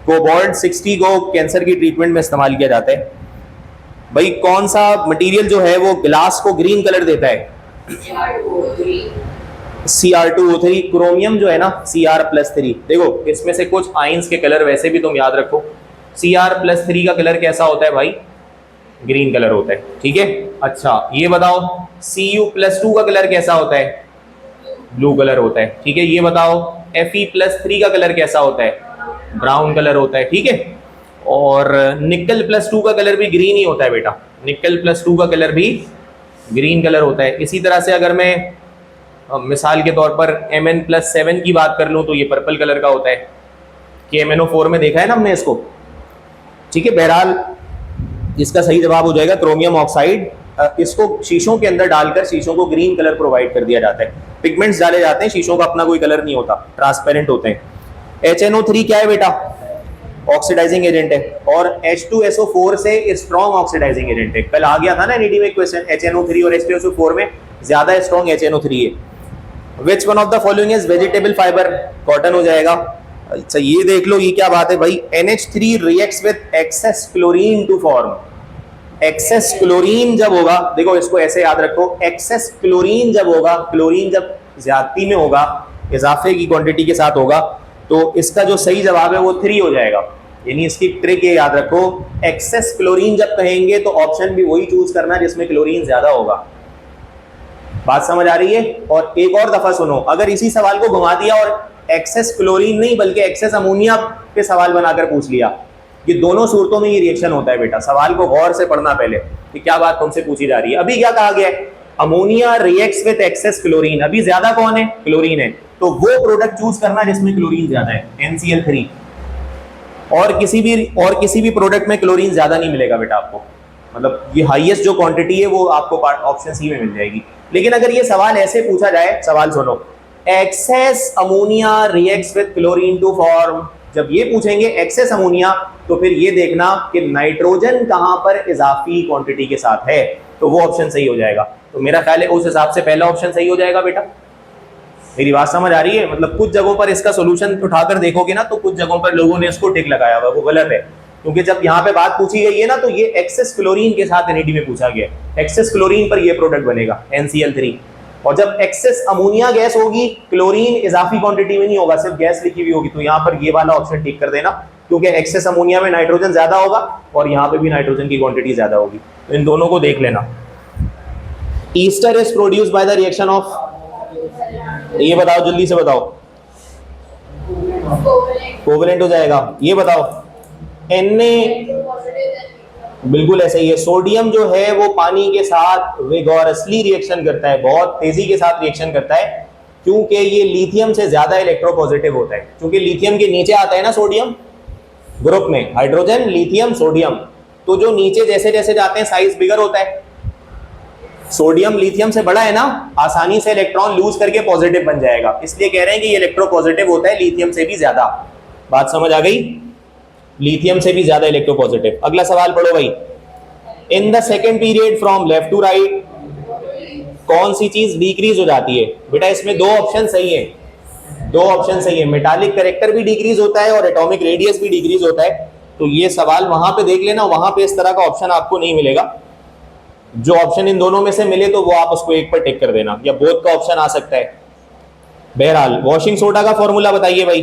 कोबाल्ट 60 को कैंसर की ट्रीटमेंट में इस्तेमाल किया जाता है। भाई कौन सा मटेरियल जो है वो ग्लास को ग्रीन कलर देता है? Cr2O3। क्रोमियम जो है ना Cr+3। देखो इसमें से कुछ आइंस के कलर वैसे भी तुम याद रखो। Cr+3 का कलर कैसा होता है भाई? ग्रीन कलर होता है, ठीक है। अच्छा ये बताओ Cu+2 का कलर कैसा होता है? ब्लू कलर होता है, ठीक है। ये बताओ Fe+3 का कलर कैसा होता है? ब्राउन कलर होता है, ठीक है। और निकल+2 का कलर भी ग्रीन ही होता है बेटा, निकल+2 का कलर भी ग्रीन कलर होता है। इसी तरह से अगर मैं मिसाल के तौर पर Mn+7 की बात कर लूँ तो ये पर्पल कलर का होता है, कि MnO4 में देखा है ना हमने इसको, ठीक है। बहरहाल इसका सही जवाब हो जाएगा क्रोमियम ऑक्साइड। इसको शीशों के अंदर डालकर शीशों को ग्रीन कलर प्रोवाइड कर दिया जाता है। पिगमेंट्स डाले जाते हैं, शीशों का अपना कोई कलर नहीं होता, ट्रांसपेरेंट होते हैं। HNO3 क्या है बेटा? ऑक्सीडाइजिंग एजेंट है, और H2SO4 से स्ट्रॉन्ग ऑक्सीडाइजिंग एजेंट है। कल आ गया था ना एनईडी में क्वेश्चन, HNO3 और H2SO4 में ज्यादा स्ट्रॉन्ग HNO3 है। Which one of the following is vegetable fibre? Cotton हो जाएगा। अच्छा ये देख लो, ये क्या बात है भाई, NH3 reacts with excess chlorine to form. Excess chlorine जब होगा, देखो इसको ऐसे याद रखो, एक्सेस क्लोरीन जब होगा, क्लोरीन जब ज्यादती में होगा, इजाफे की क्वांटिटी के साथ होगा, तो इसका जो सही जवाब है वो 3 हो जाएगा। यानी इसकी ट्रिक ये याद रखो, एक्सेस क्लोरीन जब कहेंगे तो ऑप्शन भी वही चूज करना जिसमें क्लोरीन ज्यादा होगा। बात समझ आ रही है? और एक और दफा सुनो, अगर इसी सवाल को घुमा दिया और एक्सेस क्लोरीन नहीं बल्कि एक्सेस अमोनिया पे सवाल बनाकर पूछ लिया, ये दोनों सूरतों में ये रिएक्शन होता है बेटा। सवाल को गौर से पढ़ना पहले कि क्या बात तुमसे पूछी जा रही है। अभी क्या कहा गया है? Ammonia reacts with excess chlorine. अभी ज्यादा कौन है? क्लोरीन है। तो वो प्रोडक्ट चूज करना जिसमें क्लोरीन ज्यादा है, NCl3। और किसी भी प्रोडक्ट में क्लोरीन ज्यादा नहीं मिलेगा बेटा आपको, मतलब ये हाईएस्ट जो क्वांटिटी है वो आपको ऑप्शन सी में मिल जाएगी। लेकिन अगर ये सवाल ऐसे पूछा जाए, सवाल सुनो, excess ammonia reacts with chlorine to form, जब ये पूछेंगे एक्सेस अमोनिया, तो फिर ये देखना कि नाइट्रोजन कहां पर इजाफी क्वांटिटी के साथ है, तो वो ऑप्शन सही हो जाएगा। तो मेरा ख्याल है उस हिसाब से पहला ऑप्शन सही हो जाएगा बेटा। मेरी बात समझ आ रही है? मतलब कुछ जगहों पर इसका सोल्यूशन उठाकर देखोगे ना, तो कुछ जगहों पर लोगों ने इसको टिक लगाया हुआ, वो गलत है। क्योंकि जब यहाँ पे बात पूछी गई है ना, तो ये एक्सेस क्लोरीन के साथ एनईडी में पूछा गया, एक्सेस क्लोरीन पर ये प्रोडक्ट बनेगा NCl3। और जब एक्सेस अमोनिया गैस होगी, क्लोरीन इजाफी क्वांटिटी में नहीं होगा, सिर्फ गैस लिखी हुई होगी, तो यहाँ पर ये वाला ऑप्शन टिक कर देना, क्योंकि एक्सेस अमोनिया में नाइट्रोजन ज्यादा होगा और यहाँ पे भी नाइट्रोजन की क्वांटिटी ज्यादा होगी। तो इन दोनों को देख लेना। Easter is produce by the reaction of, ये बताओ जल्दी से बताओ, कोवेलेंट हो जाएगा। ये बताओ Na, बिल्कुल ऐसे ही है। सोडियम जो है वो पानी के साथ विगोरसली रिएक्शन करता है, बहुत तेजी के साथ रिएक्शन करता है, क्योंकि ये लिथियम से ज्यादा इलेक्ट्रोपॉजिटिव होता है। क्योंकि लिथियम के नीचे आता है ना सोडियम ग्रुप में, हाइड्रोजन लिथियम सोडियम, तो जो नीचे जैसे जैसे जाते हैं साइज बिगर होता है, सोडियम लिथियम से बड़ा है ना, आसानी से इलेक्ट्रॉन लूज करके पॉजिटिव बन जाएगा, इसलिए कह रहे हैं कि ये इलेक्ट्रोपॉजिटिव होता है लिथियम से भी ज्यादा। बात समझ आ गई? लिथियम से भी ज्यादा इलेक्ट्रोपॉजिटिव। अगला सवाल पढ़ो भाई। In the second period from left to right कौन सी चीज डिक्रीज हो जाती है? बेटा इसमें दो ऑप्शन सही है, दो ऑप्शन सही है। मेटालिक करेक्टर भी डिक्रीज होता है और एटॉमिक रेडियस भी डिक्रीज होता है। तो ये सवाल वहां पे देख लेना, वहां पे इस तरह का ऑप्शन आपको नहीं मिलेगा। जो ऑप्शन इन दोनों में से मिले तो वो आप उसको एक पर टिक कर देना, या बोथ का ऑप्शन आ सकता है। बहरहाल वॉशिंग सोडा का फॉर्मूला बताइए भाई।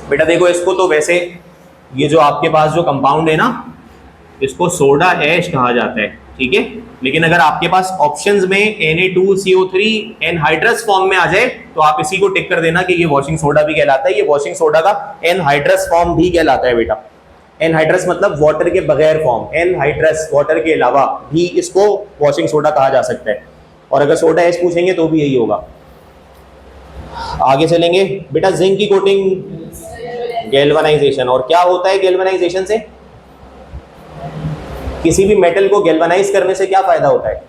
बेटा देखो इसको तो वैसे ये जो आपके पास जो कंपाउंड है ना, इसको सोडा ऐश कहा जाता है, ठीक है। लेकिन अगर आपके पास ऑप्शंस में Na2CO3 एनहाइड्रस फॉर्म में आ जाए तो आप इसी को टिक कर देना कि ये वॉशिंग सोडा भी कहलाता है। ये वॉशिंग सोडा का एनहाइड्रस फॉर्म भी कहलाता है बेटा। एनहाइड्रस मतलब वाटर के बगैर फॉर्म, एनहाइड्रस वाटर के अलावा भी इसको वॉशिंग सोडा कहा जा सकता है। और अगर सोडा ऐश पूछेंगे तो भी यही होगा। आगे चलेंगे बेटा। जिंक की कोटिंग गैल्वेनाइजेशन। और क्या होता है गैल्वेनाइजेशन से? किसी भी मेटल को गैल्वेनाइज करने से क्या फायदा होता है?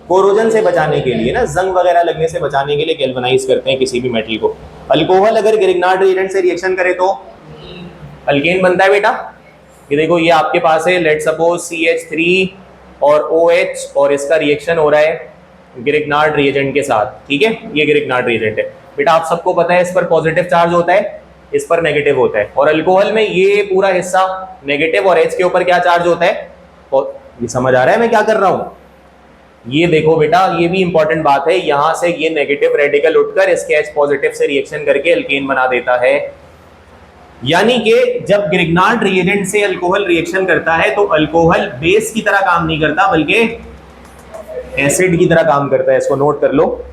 कोरोजन से बचाने के लिए ना, जंग वगैरह लगने से बचाने के लिए गैल्वेनाइज करते हैं किसी भी मेटल को। अल्कोहल अगर ग्रिग्नार्ड रिएजेंट से रिएक्शन करे तो अल्केन बनता है बेटा। ये देखो ये आपके पास है, लेट सपोज CH3 और OH और इसका रिएक्शन हो रहा है ग्रिग्नार्ड रिएजेंट के साथ, ठीक है। ये ग्रिग्नार्ड रिएजेंट है बेटा, आप सबको पता है इस पर पॉजिटिव चार्ज होता है, इस पर नेगेटिव होता है। और अल्कोहल में ये पूरा हिस्सा नेगेटिव और H के ऊपर क्या चार्ज होता है? और ये समझ आ रहा है मैं क्या कर रहा हूं? ये देखो बेटा, ये भी इंपॉर्टेंट बात है। यहां से ये नेगेटिव रेडिकल उठकर इसके H पॉजिटिव से रिएक्शन करके अल्केन बना देता है। यानी कि जब ग्रिग्नार्ड रिएजेंट से अल्कोहल रिएक्शन करता है तो अल्कोहल बेस की तरह काम नहीं करता बल्कि एसिड की तरह काम करता है। इसको नोट कर लो,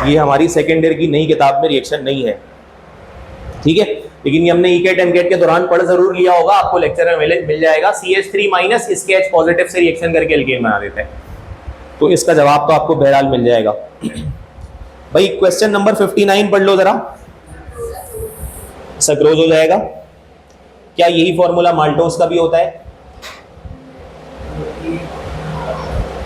ये हमारी सेकेंड ईयर की नई किताब में रिएक्शन नहीं है, ठीक है। लेकिन ये हमने ईकेट एमकेट के दौरान पढ़ जरूर लिया होगा, आपको लेक्चर में मिल जाएगा। CH3 माइनस इसके H पॉजिटिव से रिएक्शन करके अल्केन बना देता है। तो इसका जवाब तो आपको बहरहाल मिल जाएगा भाई। क्वेश्चन नंबर 59 पढ़ लो जरा। सक्रोज हो जाएगा। क्या यही फॉर्मूला माल्टोस का भी होता है?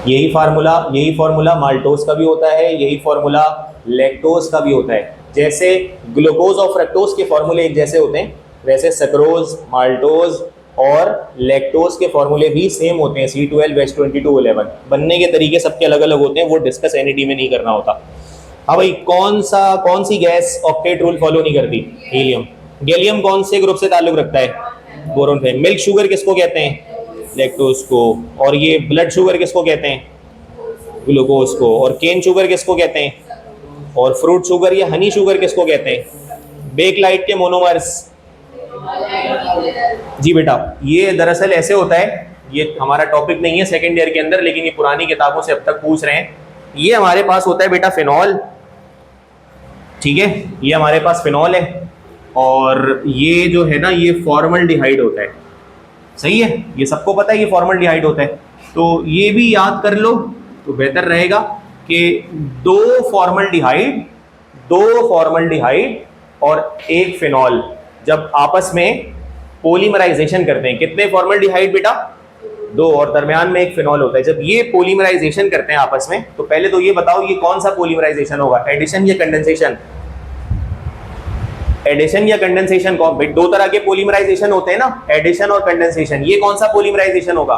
यही फॉर्मूला माल्टोस का भी होता है, यही फॉर्मूला लैक्टोज का भी होता है। जैसे ग्लूकोज और फ्रक्टोज के फॉर्मूले एक जैसे होते हैं, वैसे सक्रोज, माल्टोज और लैक्टोज के फॉर्मूले भी सेम होते हैं। C12H2211 बनने के तरीके सबके अलग अलग होते हैं, वो डिस्कस एनईडी में नहीं करना होता। हाँ भाई, कौन सी गैस ऑक्टेट रूल फॉलो नहीं करती? हीलियम। गैलियम कौन से ग्रुप से ताल्लुक रखता है? बोरोन से। मिल्क शुगर किसको कहते हैं? लैक्टोज को। और ये ब्लड शुगर किसको कहते हैं? ग्लूकोज को। और केन शुगर किसको कहते हैं? और फ्रूट शुगर या हनी शुगर किसको कहते हैं? बेकलाइट के मोनोमर्स। जी बेटा, ये दरअसल ऐसे होता है, ये हमारा टॉपिक नहीं है सेकेंड ईयर के अंदर, लेकिन ये पुरानी किताबों से अब तक पूछ रहे हैं। ये हमारे पास होता है बेटा फिनॉल, ठीक है। ये हमारे पास फिनॉल है और ये जो है ना, ये फॉर्मल्डिहाइड होता है, सही है। ये सबको पता है ये फॉर्मल्डिहाइड होता है। तो ये भी याद कर लो तो बेहतर रहेगा कि दो फॉर्मल्डिहाइड और एक फिनॉल जब आपस में पॉलीमराइजेशन करते हैं, कितने फॉर्मल्डिहाइड बेटा? दो, और दरमियान में एक फिनॉल होता है। जब ये पॉलीमराइजेशन करते हैं आपस में, तो पहले तो ये बताओ ये कौन सा पॉलीमराइजेशन होगा, एडिशन या कंडेंसेशन? एडिशन या कंडेंसेशन कौन? दो तरह के पॉलीमराइजेशन होते हैं ना, एडिशन और कंडेंसेशन। ये कौन सा पॉलीमराइजेशन होगा?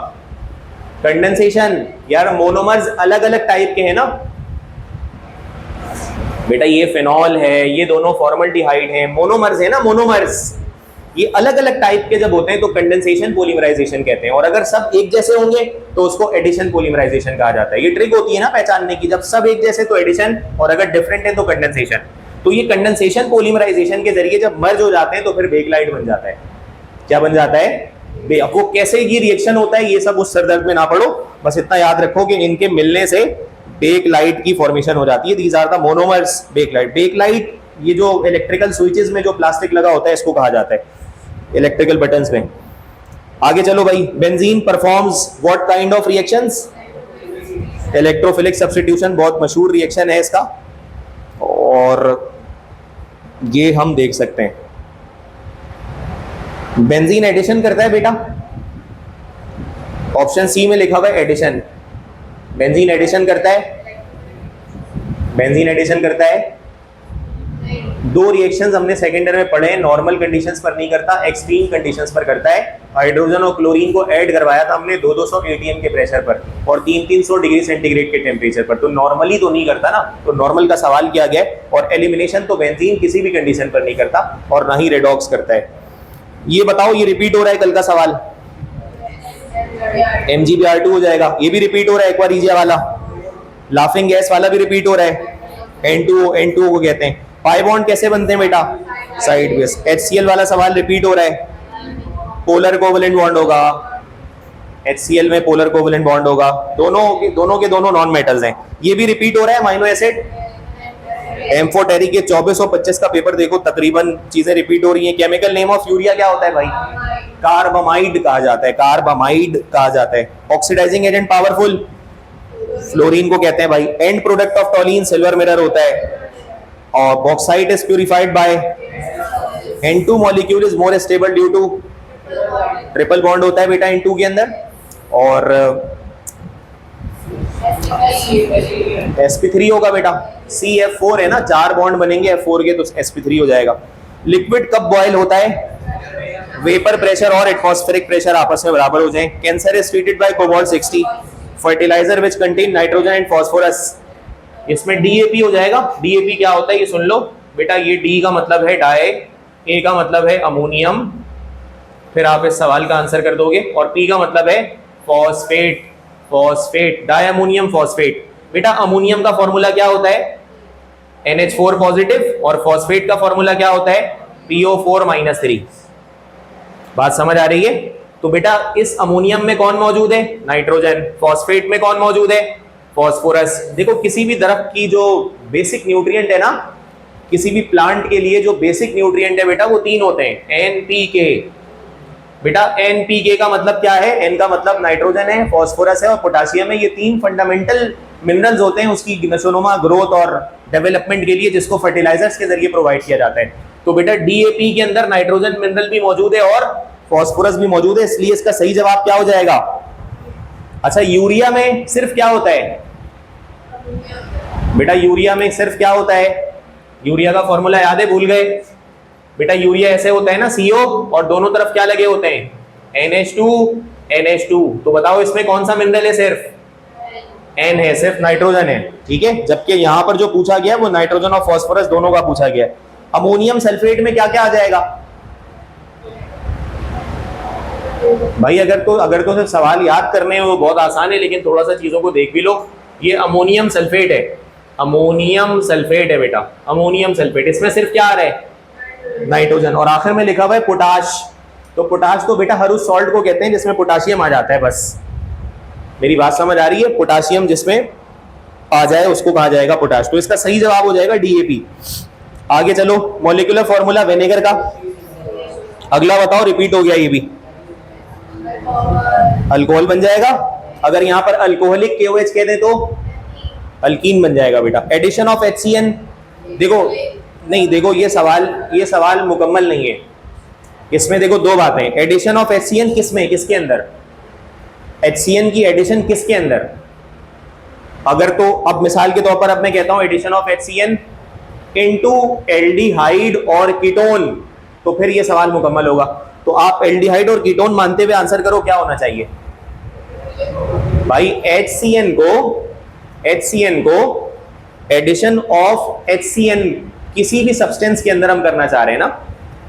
कंडेंसेशन। यार मोनोमर्स अलग अलग टाइप के हैं ना बेटा, ये फिनॉल है, ये दोनों फॉर्मल्डिहाइड हैं, मोनोमर्स है ना, मोनोमर्स। ये अलग अलग टाइप के जब होते हैं तो कंडेंसेशन पॉलीमराइजेशन कहते हैं। और अगर सब एक जैसे होंगे तो उसको एडिशन पॉलीमराइजेशन कहा जाता है। ये ट्रिक होती है ना पहचानने की, जब सब एक जैसे तो एडिशन और अगर डिफरेंट है तो कंडेंसेशन। तो ये कंडेंसेशन पॉलीमराइजेशन के जरिए जब मर्ज हो जाते हैं तो फिर बेकलाइट बन जाता है। क्या बन जाता है? वो कैसे ये रिएक्शन होता है ये सब उस सरदर्द में ना पढ़ो, बस इतना याद रखो कि इनके मिलने से बेकलाइट की फॉर्मेशन हो जाती है। These are the monomers bakelite. Bakelite ये जो इलेक्ट्रिकल स्विचेस में जो प्लास्टिक लगा होता है इसको कहा जाता है, इलेक्ट्रिकल बटन्स में। आगे चलो भाई। Benzene performs what kind of reactions? Electrophilic substitution, बहुत मशहूर रिएक्शन है इसका, और ये हम देख सकते हैं। बेंजीन एडिशन करता है बेटा, ऑप्शन सी में लिखा हुआ है एडिशन। बेंजीन एडिशन करता है, बेंजीन एडिशन करता है। दो रिएक्शंस हमने सेकेंड ईयर में पढ़े हैं, नॉर्मल कंडीशंस पर नहीं करता, एक्सट्रीम कंडीशंस पर करता है। हाइड्रोजन और क्लोरीन को ऐड करवाया था हमने 200 atm के प्रेशर पर और 300 डिग्री सेंटीग्रेड के टेम्परेचर पर, तो नॉर्मली तो नहीं करता ना, तो नॉर्मल का सवाल किया गया है। और एलिमिनेशन तो बेंजीन किसी भी कंडीशन पर नहीं करता और ना ही रेडॉक्स करता है। ये बताओ, ये रिपीट हो रहा है कल का सवाल, MgBr2 हो जाएगा। ये भी रिपीट हो रहा है एक बार ईजिया वाला, लाफिंग गैस वाला भी रिपीट हो रहा है, N2O को कहते हैं। पाई बॉन्ड कैसे बनते हैं बेटा, साइड वेज। HCl वाला सवाल रिपीट हो रहा है, पोलर कोवेलेंट बॉन्ड होगा, HCl में पोलर कोवेलेंट बॉन्ड होगा, दोनों के दोनों नॉन मेटल्स हैं। ये भी रिपीट हो रहा है, अमाइनो एसिड M4 टेरी के 2425 का पेपर देखो, तकरीबन चीजें रिपीट हो रही हैं। केमिकल नेम ऑफ यूरिया क्या होता है भाई, कार्बामाइड कहा जाता है, कार्बामाइड कहा जाता है। ऑक्सीडाइजिंग एजेंट पावरफुल, फ्लोरीन को कहते हैं भाई। End product of Tollens silver mirror होता है। और bauxite is purified by N2 molecule is more stable due to triple bond होता है बेटा N2 के अंदर। और sp3 होगा बेटा, CF4 है ना, 4 बॉन्ड बनेंगे F4 के, तो sp3 हो जाएगा। लिक्विड कब बॉयल होता है, वेपर प्रेशर और एटमॉस्फेरिक प्रेशर आपस में बराबर हो जाए। Cancer is treated by cobalt 60। Fertiliser which contain nitrogen and phosphorus, इसमें DAP हो जाएगा। DAP क्या होता है ये सुन लो बेटा, ये D का मतलब है डाई, A का मतलब है अमोनियम, फिर आप इस सवाल का आंसर कर दोगे, और P का मतलब है phosphate, phosphate, di ammonium phosphate. बेटा अमोनियम का फॉर्मूला क्या होता है, NH4 पॉजिटिव, और फॉस्फेट का फॉर्मूला क्या होता है, PO4-3। बात समझ आ रही है। तो बेटा इस अमोनियम में कौन मौजूद है, नाइट्रोजन। फॉस्फेट में कौन मौजूद है, फॉस्फोरस। देखो किसी भी दरख्त की जो बेसिक न्यूट्रिएंट है ना, किसी भी प्लांट के लिए जो बेसिक न्यूट्रिएंट है बेटा, वो 3 होते हैं, NPK। बेटा NPK का मतलब क्या है, N का मतलब नाइट्रोजन है, फॉस्फोरस है और पोटाशियम है। ये 3 फंडामेंटल मिनरल्स होते हैं उसकी नशोनुमा, ग्रोथ और डेवलपमेंट के लिए, जिसको फर्टिलाइजर्स के जरिए प्रोवाइड किया जाता है। तो बेटा DAP के अंदर नाइट्रोजन मिनरल भी मौजूद है और फॉस्फोरस भी मौजूद है, इसलिए इसका सही जवाब क्या हो जाएगा। अच्छा यूरिया में सिर्फ क्या होता है बेटा, यूरिया में सिर्फ क्या होता है, यूरिया का फॉर्मूला याद है, भूल गए बेटा। यूरिया ऐसे होता है ना, CO, और दोनों तरफ क्या लगे होते हैं, NH2। तो बताओ इसमें कौन सा मिनरल है, सिर्फ N है, सिर्फ नाइट्रोजन है, ठीक है। जबकि यहां पर जो पूछा गया वो नाइट्रोजन और फॉस्फोरस दोनों का पूछा गया। अमोनियम सल्फेट में क्या क्या आ जाएगा भाई, अगर तो सिर्फ सवाल याद करने हैं वो बहुत आसान है, लेकिन थोड़ा सा चीजों को देख भी लो। ये अमोनियम सल्फेट है, अमोनियम सल्फेट है बेटा, अमोनियम सल्फेट। इसमें सिर्फ क्या आ रहा है, नाइट्रोजन, और आखिर में लिखा हुआ है पोटाश। तो पोटाश को बेटा हर उस सॉल्ट को कहते हैं जिसमें पोटाशियम आ जाता है, बस मेरी बात समझ आ रही है। पोटाशियम जिसमें आ जाए उसको कहा जाएगा पोटाश। तो इसका सही जवाब हो जाएगा DAP। आगे चलो, मॉलिक्यूलर फॉर्मूला विनेगर का अगला बताओ, रिपीट हो गया ये भी। अल्कोहल बन जाएगा, अगर यहां पर अल्कोहलिक KOH कह दे तो अल्कीन बन जाएगा बेटा। एडिशन ऑफ HCN, देखो नहीं, देखो ये सवाल मुकम्मल नहीं है। इसमें देखो 2 बातें, एडिशन ऑफ HCN किसमें, किसके अंदर, HCN की एडिशन किसके अंदर। अगर तो अब मिसाल के तौर पर अब मैं कहता हूं addition of HCN into aldehyde और कीटोन, तो फिर ये सवाल मुकम्मल होगा। तो आप एल्डिहाइड और कीटोन मानते हुए आंसर करो, क्या होना चाहिए भाई। HCN को एडिशन ऑफ HCN किसी भी सब्सटेंस के अंदर हम करना चाह रहे हैं ना,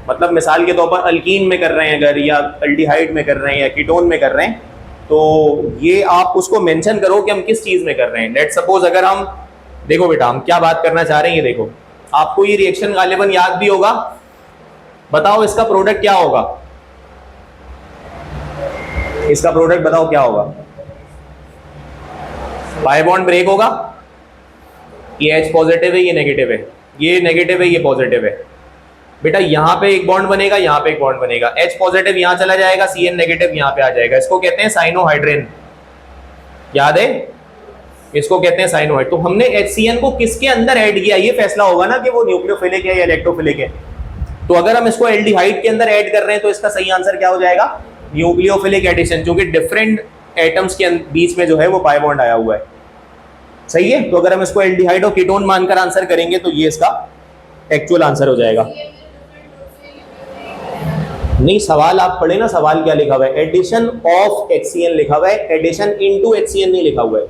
मतलब मिसाल के तौर पर अल्कीन में कर रहे हैं अगर, या एल्डिहाइड में कर रहे हैं, या कीटोन में कर रहे हैं, तो ये आप उसको मेंशन करो कि हम किस चीज में कर रहे हैं। लेट्स सपोज अगर हम, देखो बेटा हम क्या बात करना चाह रहे हैं, ये देखो आपको ये रिएक्शन गालिबन याद भी होगा। बताओ इसका प्रोडक्ट क्या होगा, इसका प्रोडक्ट बताओ क्या होगा। पाई बॉन्ड ब्रेक होगा, ये H पॉजिटिव है, ये नेगेटिव है, ये नेगेटिव है, ये पॉजिटिव है। बेटा यहाँ पे एक बॉन्ड बनेगा, यहाँ पे एक बॉन्ड बनेगा, H पॉजिटिव यहाँ चला जाएगा, CN नेगेटिव यहाँ पे आ जाएगा। इसको कहते हैं साइनोहाइड्रिन, याद है, इसको कहते हैं साइनोहाइड। तो हमने HCN को किसके अंदर ऐड किया, ये फैसला होगा ना कि वो न्यूक्लियोफिलिक है या इलेक्ट्रोफिलिक है। तो अगर हम इसको एल्डिहाइड के अंदर ऐड कर रहे हैं तो इसका सही आंसर क्या हो जाएगा, न्यूक्लियोफिलिक एडिशन, क्योंकि डिफरेंट एटम्स के बीच में जो है वो पाई बॉन्ड आया हुआ है। सही है। तो अगर हम इसको एल्डिहाइड और कीटोन मानकर आंसर करेंगे तो ये इसका एक्चुअल आंसर हो जाएगा। नहीं, सवाल आप पढ़े ना, सवाल क्या लिखा हुआ है, एडिशन ऑफ HCN लिखा हुआ है, एडिशन इनटू HCN नहीं लिखा हुआ है।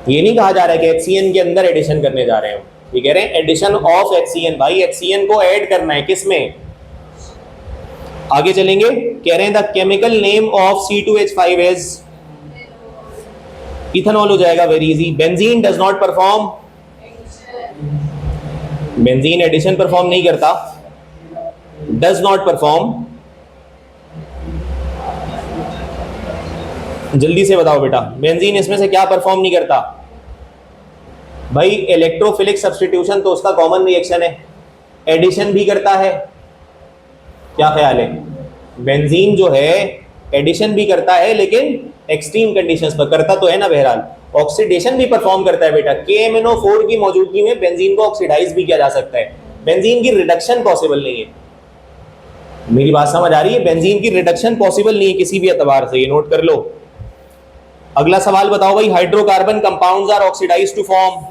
ये नहीं कहा जा रहा है कि HCN के अंदर एडिशन करने जा रहे हैं, ये कह रहे हैं एडिशन ऑफ HCN। भाई HCN को ऐड करना है, किसमें? आगे चलेंगे, कह रहे हैं the chemical name of C2H5 is ethanol हो जाएगा, very easy. Benzene does not perform, benzene addition perform नहीं करता, डज नॉट परफॉर्म। जल्दी से बताओ बेटा, बेंजीन इसमें से क्या परफॉर्म नहीं करता? भाई इलेक्ट्रोफिलिक सब्स्टिट्यूशन तो उसका कॉमन रिएक्शन है, एडिशन भी करता है। क्या ख्याल है? बेंजीन जो है एडिशन भी करता है, लेकिन एक्सट्रीम कंडीशंस पर करता तो है ना। बहरहाल ऑक्सीडेशन भी परफॉर्म करता है बेटा। KMnO4 की मौजूदगी में बेंजीन को ऑक्सीडाइज भी किया जा सकता है। बेंजीन की रिडक्शन पॉसिबल नहीं है। मेरी बात समझ आ रही है? बेंजीन की रिडक्शन पॉसिबल नहीं है किसी भी एतबार से, ये नोट कर लो। अगला सवाल बताओ भाई, hydrocarbon compounds are oxidised to form,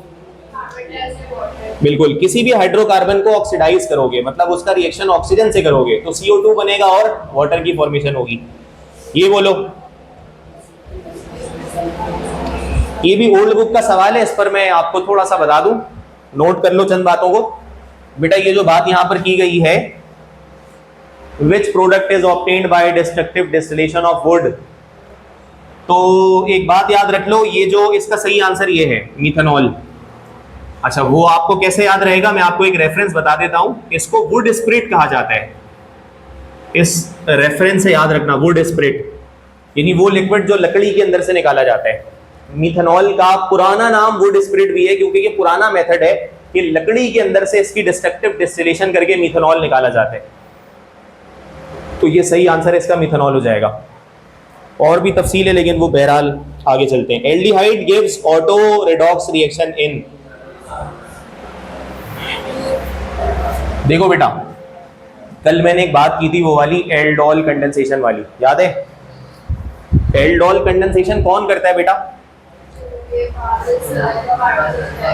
बिल्कुल, किसी भी हाइड्रोकार्बन को ऑक्सीडाइज करोगे मतलब उसका रिएक्शन ऑक्सीजन से करोगे तो CO2 बनेगा और वाटर की फॉर्मेशन होगी। ये बोलो, ये भी ओल्ड बुक का सवाल है, इस पर मैं आपको थोड़ा सा बता दूं, नोट कर लो चंद बातों को। बेटा ये जो बात यहां पर की गई है, which product is obtained by destructive distillation of would, तो एक बात याद रख लो, ये जो इसका सही आंसर ये है मिथेनॉल। अच्छा, वो आपको कैसे याद रहेगा, मैं आपको एक रेफरेंस बता देता हूं, इसको वुड स्प्रिट कहा जाता है। इस रेफरेंस से याद रखना, वुड स्प्रिट यानी वो लिक्विड जो लकड़ी के अंदर से निकाला जाता है। मिथेनॉल का पुराना नाम वुड स्प्रिट भी है, क्योंकि ये पुराना मेथड है कि लकड़ी के अंदर से इसकी डिस्ट्रक्टिव डिस्टिलेशन करके मिथेनॉल निकाला जाता है। तो ये सही आंसर है इसका, मिथेनॉल हो जाएगा। और भी तफसील है लेकिन वो बहरहाल आगे चलते हैं। Aldehyde gives auto redox reaction in, देखो बेटा कल मैंने एक बात की थी वो वाली एल्डोल कंडेंसेशन वाली, याद है? एल्डोल कंडेंसेशन कौन करता है बेटा?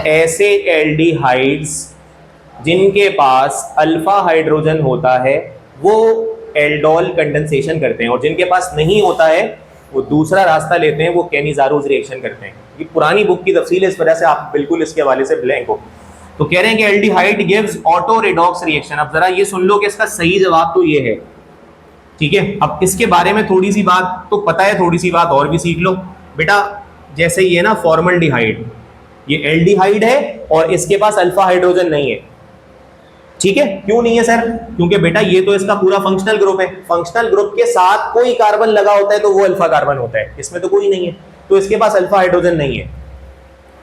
ऐसे एल्डिहाइड्स जिनके पास अल्फा हाइड्रोजन होता है वो एल्डोल कंडेंसेशन करते हैं, और जिनके पास नहीं होता है वो दूसरा रास्ता लेते हैं, वो कैनिज़ारोज रिएक्शन करते हैं। ये पुरानी बुक की तफसील है, इस वजह से आप बिल्कुल इसके हवाले से ब्लैंक हो। तो कह रहे हैं कि aldehyde gives auto redox reaction. अब जरा ये सुन लो कि इसका सही जवाब तो ये है, ठीक है? अब इसके बारे में थोड़ी सी बात तो पता है, थोड़ी सी बात और भी सीख लो बेटा। जैसे ये ना फॉर्मल्डिहाइड, ये एल्डिहाइड है और इसके पास अल्फा हाइड्रोजन नहीं है, ठीक है? क्यों नहीं है सर? क्योंकि बेटा ये तो इसका पूरा फंक्शनल ग्रुप है, फंक्शनल ग्रुप के साथ कोई कार्बन लगा होता है तो वो अल्फा कार्बन होता है, इसमें तो कोई नहीं है, तो इसके पास अल्फा हाइड्रोजन नहीं है,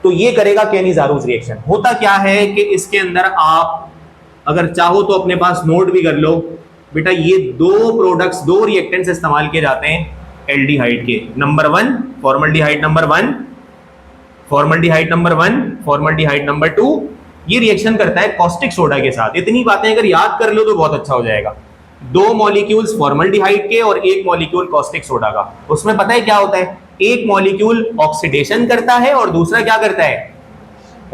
तो ये करेगा कैनिज़ारोज रिएक्शन। होता क्या है कि इसके अंदर आप अगर चाहो तो अपने पास नोट भी कर लो बेटा, ये दो प्रोडक्ट्स, दो रिएक्टेंट्स इस्तेमाल किए जाते हैं एल्डिहाइड के। Number 1 formaldehyde, number 1 formaldehyde, number 1 formaldehyde, number 2 ये रिएक्शन करता है कॉस्टिक सोडा के साथ। इतनी बातें अगर याद कर लो तो बहुत अच्छा हो जाएगा। दो मॉलिक्यूल्स फॉर्मल्डिहाइड के और एक मॉलिक्यूल कॉस्टिक सोडा का। उसमें पता है क्या होता है? एक मॉलिक्यूल ऑक्सीडेशन करता है और दूसरा क्या करता है?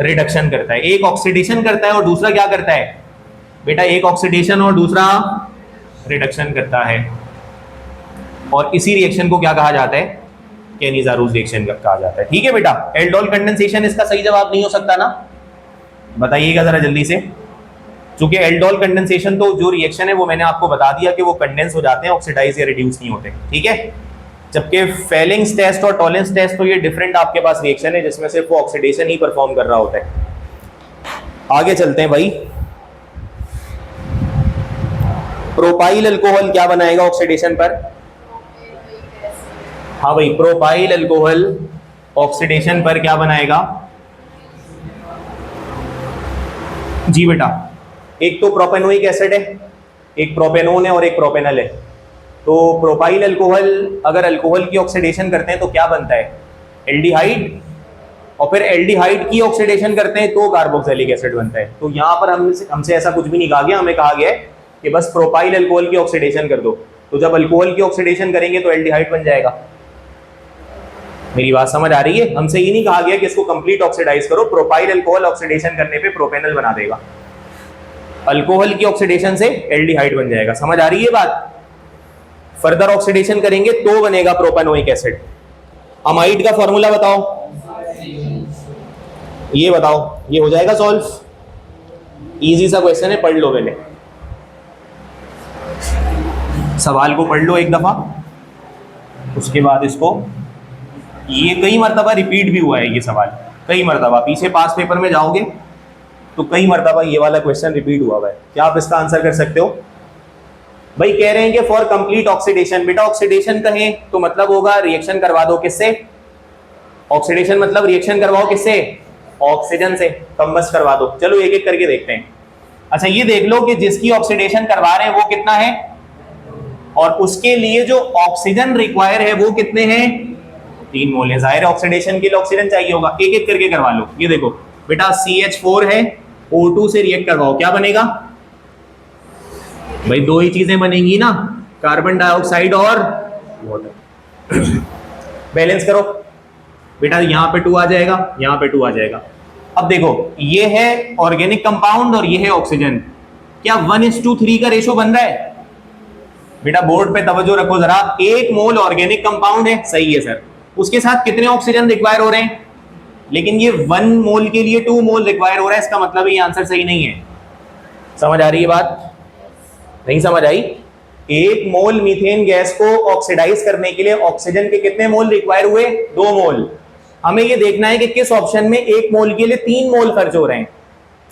रिडक्शन करता है। एक ऑक्सीडेशन करता है और दूसरा क्या करता है बेटा? एक ऑक्सीडेशन और दूसरा रिडक्शन करता है, और इसी रिएक्शन को क्या कहा जाता है? कैनिज़ारोज रिएक्शन कहा जाता है, ठीक है बेटा? एल्डोल कंडेंसेशन इसका सही जवाब नहीं हो सकता ना, बताइएगा जरा जल्दी से। क्योंकि एल्डोल कंडेंसेशन तो जो रिएक्शन है वो मैंने आपको बता दिया कि वो कंडेंस हो जाते हैं, ऑक्सीडाइज या रिड्यूस नहीं होते, ठीक है? जबकि फेलिंग्स टेस्ट और टॉलेंस टेस्ट तो ये डिफरेंट आपके पास रिएक्शन है जिसमें सिर्फ वो ऑक्सीडेशन ही परफॉर्म कर रहा होता है। आगे चलते हैं भाई। प्रोपाइल अल्कोहल क्या बनाएगा ऑक्सीडेशन पर? हाँ भाई, प्रोपाइल अल्कोहल ऑक्सीडेशन पर क्या बनाएगा? जी बेटा, एक तो प्रोपेनोइक एसिड है, एक प्रोपेनोन है और एक प्रोपेनल है। तो प्रोपाइल अल्कोहल अगर अल्कोहल की ऑक्सीडेशन करते हैं तो क्या बनता है? एल्डिहाइड, और फिर एल्डिहाइड की ऑक्सीडेशन करते हैं तो कार्बोक्सिलिक एसिड बनता है। तो यहाँ पर हमसे ऐसा कुछ भी नहीं कहा गया, हमें कहा गया है कि बस प्रोपाइल अल्कोहल की ऑक्सीडेशन कर दो। तो जब अल्कोहल की ऑक्सीडेशन करेंगे तो एल्डिहाइड बन जाएगा। मेरी बात समझ आ रही है? हमसे ये नहीं कहा गया कि इसको कंप्लीट ऑक्सीडाइज करो, प्रोपाइल अल्कोहल ऑक्सीडेशन करने पे प्रोपेनल बना देगा, अल्कोहल की ऑक्सीडेशन से एल्डिहाइड बन जाएगा। समझ आ रही है बात? फर्दर ऑक्सीडेशन करेंगे तो बनेगा प्रोपेनोइक एसिड। अमाइड का फॉर्मूला बताओ, ये बताओ, ये हो जाएगा सॉल्व? इजी सा क्वेश्चन है, पढ़ लो पहले, सवाल को पढ़ लो एक दफा, उसके बाद इसको, ये कई मरतबा रिपीट भी हुआ है ये सवाल, कई मरतबा पीछे पास पेपर में जाओगे तो कई मरतबा ये वाला क्वेश्चन रिपीट हुआ है। क्या आप इसका आंसर कर सकते हो? भाई कह रहे हैं कि फॉर कंप्लीट ऑक्सीडेशन, बेटा ऑक्सीडेशन कहें तो मतलब होगा रिएक्शन करवा दो, किससे? ऑक्सीडेशन मतलब रिएक्शन करवाओ किससे? ऑक्सीजन से, कंबस्ट करवा दो। चलो एक एक करके देखते हैं। अच्छा ये देख लो कि जिसकी ऑक्सीडेशन करवा रहे हैं वो कितना है, और उसके लिए जो ऑक्सीजन रिक्वायर है वो कितने हैं? 3 मोल है। जाहिर है ऑक्सीडेशन के लिए ऑक्सीजन चाहिए होगा, एक एक करके करवा लो। ये देखो बेटा CH4 है, O2 से रिएक्ट करवाओ, क्या बनेगा? भाई दो ही चीजें बनेंगी ना, कार्बन डाइऑक्साइड और वाटर। बैलेंस करो बेटा, यहां पे 2 आ जाएगा, यहां पे 2 आ जाएगा। अब देखो ये है ऑर्गेनिक कंपाउंड और ये है ऑक्सीजन, क्या 1:3 का रेशो बन रहा है? बेटा बोर्ड पे तवज्जो रखो जरा, 1 मोल ऑर्गेनिक कंपाउंड है, सही है सर, उसके साथ कितने ऑक्सीजन रिक्वायर हो रहे हैं? लेकिन ये 1 मोल के लिए 2 मोल रिक्वायर हो रहा है, इसका मतलब ये आंसर सही नहीं है। समझ आ रही है बात? नहीं समझ आई? 1 मोल मीथेन गैस को ऑक्सीडाइज करने के लिए ऑक्सीजन के कितने मोल रिक्वायर हुए? 2 मोल। हमें ये देखना है कि किस ऑप्शन में 1 मोल के लिए 3 मोल खर्च हो रहे हैं,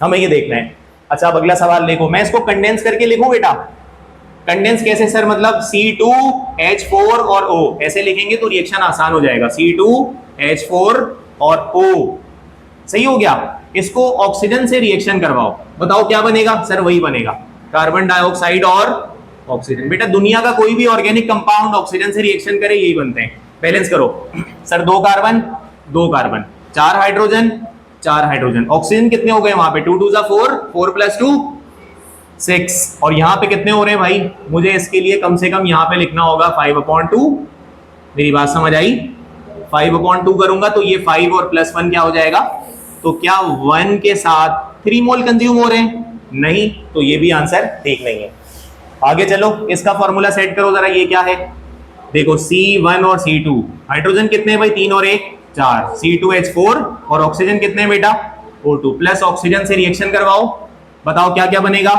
हमें ये देखना है। अच्छा अब अगला सवाल देखो, मैं इसको कंडेंस करके लिखूं बेटा? कंडेंस कैसे सर? मतलब C2H4 और O ऐसे लिखेंगे तो रिएक्शन आसान हो जाएगा, C2H4 और O, सही हो गया। इसको ऑक्सीजन से रिएक्शन करवाओ, बताओ क्या बनेगा? सर वही बनेगा, कार्बन डाइऑक्साइड और ऑक्सीजन। बेटा दुनिया का कोई भी ऑर्गेनिक कंपाउंड ऑक्सीजन से रिएक्शन करे यही बनते हैं। बैलेंस करो sir, 2 carbon 2 carbon, 4 hydrogen 4 hydrogen, oxygen कितने हो गए वहां पे? 2 2 4, 4 + 2 6, और यहां पे कितने हो रहे हैं भाई? मुझे इसके लिए कम से कम यहां पे लिखना होगा 5/2। मेरी बात समझ आई? 5/2 करूंगा तो ये 5 और +1 क्या हो जाएगा? तो क्या 1 के साथ 3 मोल कंज्यूम हो रहे हैं? नहीं, तो ये भी आंसर ठीक नहीं है। आगे चलो, इसका फॉर्मूला सेट करो जरा, ये क्या है? देखो C1 और C2, हाइड्रोजन कितने हैं भाई? 3 और 1 4, C2H4, और ऑक्सीजन कितने हैं बेटा? O2, प्लस ऑक्सीजन से रिएक्शन करवाओ, बताओ क्या क्या बनेगा?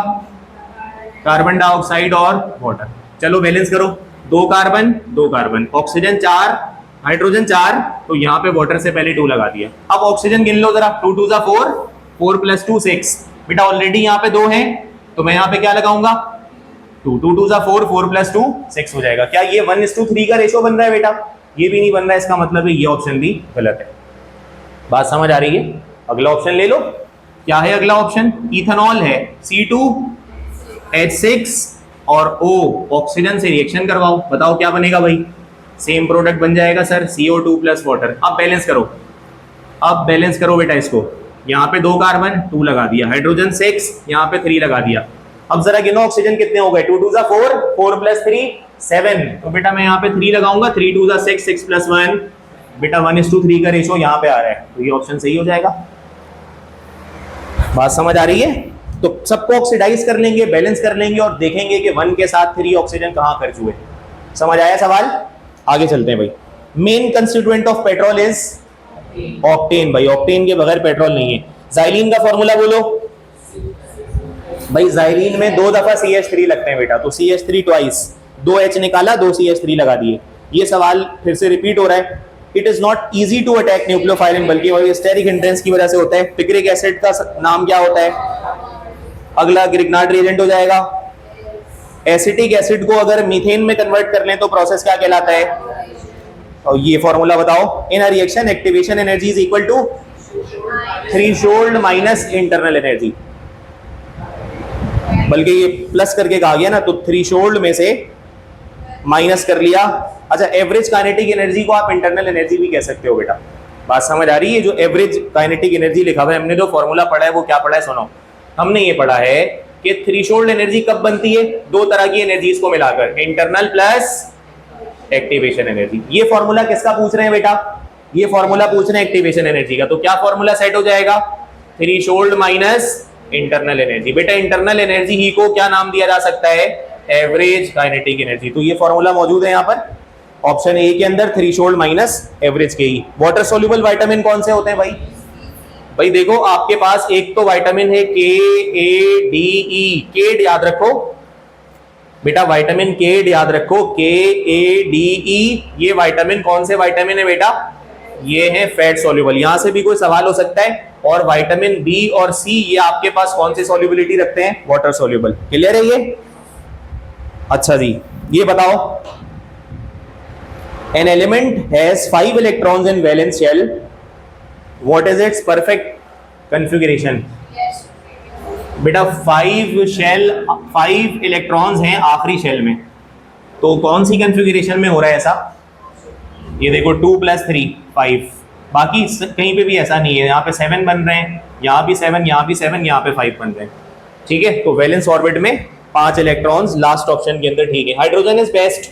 कार्बन डाइऑक्साइड और वाटर। चलो बैलेंस करो, 2 कार्बन 2 कार्बन, ऑक्सीजन 4 हाइड्रोजन 4, तो यहाँ पे वाटर से पहले 2 लगा दिया। अब ऑक्सीजन गिन लो जरा, 2 2 4, 4 + 2 6, बेटा ऑलरेडी यहाँ पे 2 हैं तो मैं यहाँ पे क्या लगाऊंगा? 2 2 2 4, 4 + 2 6 हो जाएगा। क्या ये 1:3 का रेशो बन रहा है बेटा? ये भी नहीं बन रहा है, इसका मतलब है ये ऑप्शन भी गलत है। बात समझ आ रही है? अगला ऑप्शन ले लो, क्या है अगला ऑप्शन? इथेनॉल है, C2H6 और O, ऑक्सीजन से रिएक्शन करवाओ, बताओ क्या बनेगा भाई? सेम प्रोडक्ट बन जाएगा सर, CO2 + वाटर। अब बैलेंस करो, अब बैलेंस करो बेटा इसको, यहाँ पे 2 कार्बन 2 लगा दिया, हाइड्रोजन 6, यहाँ पे 3 लगा दिया। अब जरा गिनो ऑक्सीजन कितने हो गए? 2 2 4, 4 + 3 7, तो बेटा मैं यहाँ पे 3 लगाऊंगा, 3 2 6, 6 + 1, बेटा 1:3 का रेशो यहाँ पे आ रहा है, तो ये ऑप्शन सही हो जाएगा। बात समझ आ रही है? तो सबको ऑक्सीडाइज कर लेंगे, बैलेंस कर लेंगे और देखेंगे कि 1 के साथ 3 ऑक्सीजन कहां खर्च हुए। समझ आया सवाल? आगे चलते हैं भाई। Main constituent of petrol is octane. भाई ऑक्टेन के बगैर पेट्रोल नहीं है। जाइलिन का फॉर्मूला बोलो भाई। जाइलिन में 2 दफा CH3 लगते हैं बेटा, तो CH3 ट्वाइस, 2 H निकाला 2 CH3 लगा दिए। ये सवाल फिर से रिपीट हो रहा है। It is not easy to attack nucleophile in, बल्कि वही स्टेरिक हिंड्रेंस की वजह से होता है। पिक्रिक एसिड का नाम क्या होता है? अगला ग्रिग्नार्ड रिएजेंट हो जाएगा। एसिटिक एसिड को अगर मीथेन में कन्वर्ट कर लें तो प्रोसेस क्या कहलाता है? और ये फॉर्मूला बताओ। In a reaction activation energy is equal to threshold minus internal energy, बल्कि ये प्लस करके कहा गया ना, तो थ्रेशोल्ड में से माइनस कर लिया। अच्छा, एवरेज काइनेटिक एनर्जी को आप इंटरनल एनर्जी भी कह सकते हो बेटा। बात समझ आ रही है? जो एवरेज काइनेटिक एनर्जी लिखा हुआ है, हमने जो फॉर्मूला पढ़ा है वो क्या पढ़ा है? सुनो, हमने ये पढ़ा है कि थ्रेशोल्ड एनर्जी कब बनती है? 2 तरह की एनर्जीज को मिलाकर, इंटरनल प्लस एक्टिवेशन एनर्जी। ये फॉर्मूला किसका पूछ रहे हैं बेटा? ये फॉर्मूला पूछ रहे हैं एक्टिवेशन एनर्जी का, तो क्या फॉर्मूला सेट हो जाएगा? Threshold minus internal energy. बेटा इंटरनल एनर्जी ही को क्या नाम दिया जा सकता है? Average kinetic energy. तो ये फॉर्मूला मौजूद है यहाँ पर ऑप्शन ए के अंदर, थ्रेशोल्ड माइनस एवरेज के ही। वाटर सोल्यूबल विटामिन कौन से होते हैं भाई? भाई देखो आपके पास एक तो विटामिन है के ए डी ई, केड याद रखो बेटा, विटामिन केड याद रखो, के ए डी ई। ये विटामिन कौन से विटामिन है बेटा? ये है फैट सोल्यूबल, यहां से भी कोई सवाल हो सकता है। और विटामिन बी और सी ये आपके पास कौन सी सोल्यूबिलिटी रखते हैं? Water soluble. क्लियर है ये? अच्छा जी, ये बताओ, an element has 5 electrons in valence shell, what is its perfect configuration? बेटा 5 इलेक्ट्रॉन्स हैं आखिरी शेल में, तो कौन सी कॉन्फ़िगरेशन में हो रहा है ऐसा? ये देखो 2 + 3 5, बाकी कहीं पे भी ऐसा नहीं है। यहाँ पे 7 बन रहे हैं, यहाँ भी 7, यहाँ भी 7, यहाँ पे 5 बन रहे हैं। ठीक है, तो वैलेंस ऑर्बिट में 5 इलेक्ट्रॉन्स लास्ट ऑप्शन के अंदर। ठीक है, हाइड्रोजन इज बेस्ट।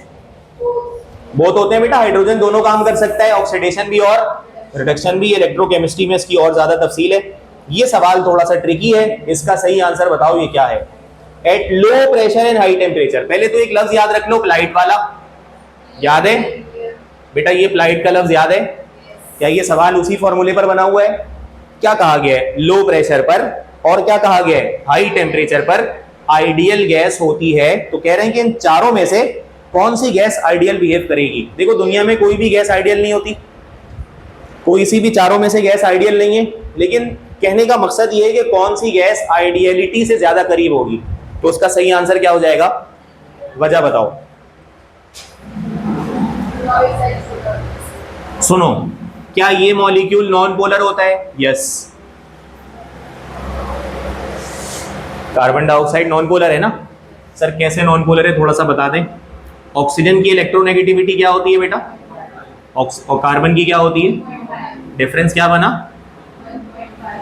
बहुत होते हैं बेटा, हाइड्रोजन दोनों काम कर सकता है, ऑक्सीडेशन भी और रिडक्शन भी। इलेक्ट्रोकेमिस्ट्री में इसकी और ज्यादा तफसील है। ये सवाल थोड़ा सा ट्रिकी है, इसका सही आंसर बताओ ये क्या है? At low pressure and high temperature. पहले तो एक लफ्ज याद रख लो, प्लाइट वाला, याद है बेटा? ये प्लाइट का लफ्ज याद है? क्या ये सवाल उसी फॉर्मूले पर बना हुआ है? क्या कहा गया है? लो प्रेशर पर, और क्या कहा गया है? हाई टेम्परेचर पर आइडियल गैस होती है। तो कह रहे हैं कि इन चारों में से कौन सी गैस आइडियल बिहेव करेगी? देखो दुनिया में कोई भी गैस आइडियल नहीं होती, कोई सी भी चारों में से गैस आइडियल नहीं है, लेकिन कहने का मकसद ये है कि कौन सी गैस आइडियलिटी से ज्यादा करीब होगी। तो उसका सही आंसर क्या हो जाएगा? वजह बताओ। सुनो, क्या ये मॉलिक्यूल नॉन पोलर होता है? Yes, carbon dioxide non polar है ना। सर कैसे नॉन पोलर है, थोड़ा सा बता दें। ऑक्सीजन की इलेक्ट्रोनेगेटिविटी क्या होती है बेटा? और कार्बन की क्या होती है? डिफरेंस क्या बना?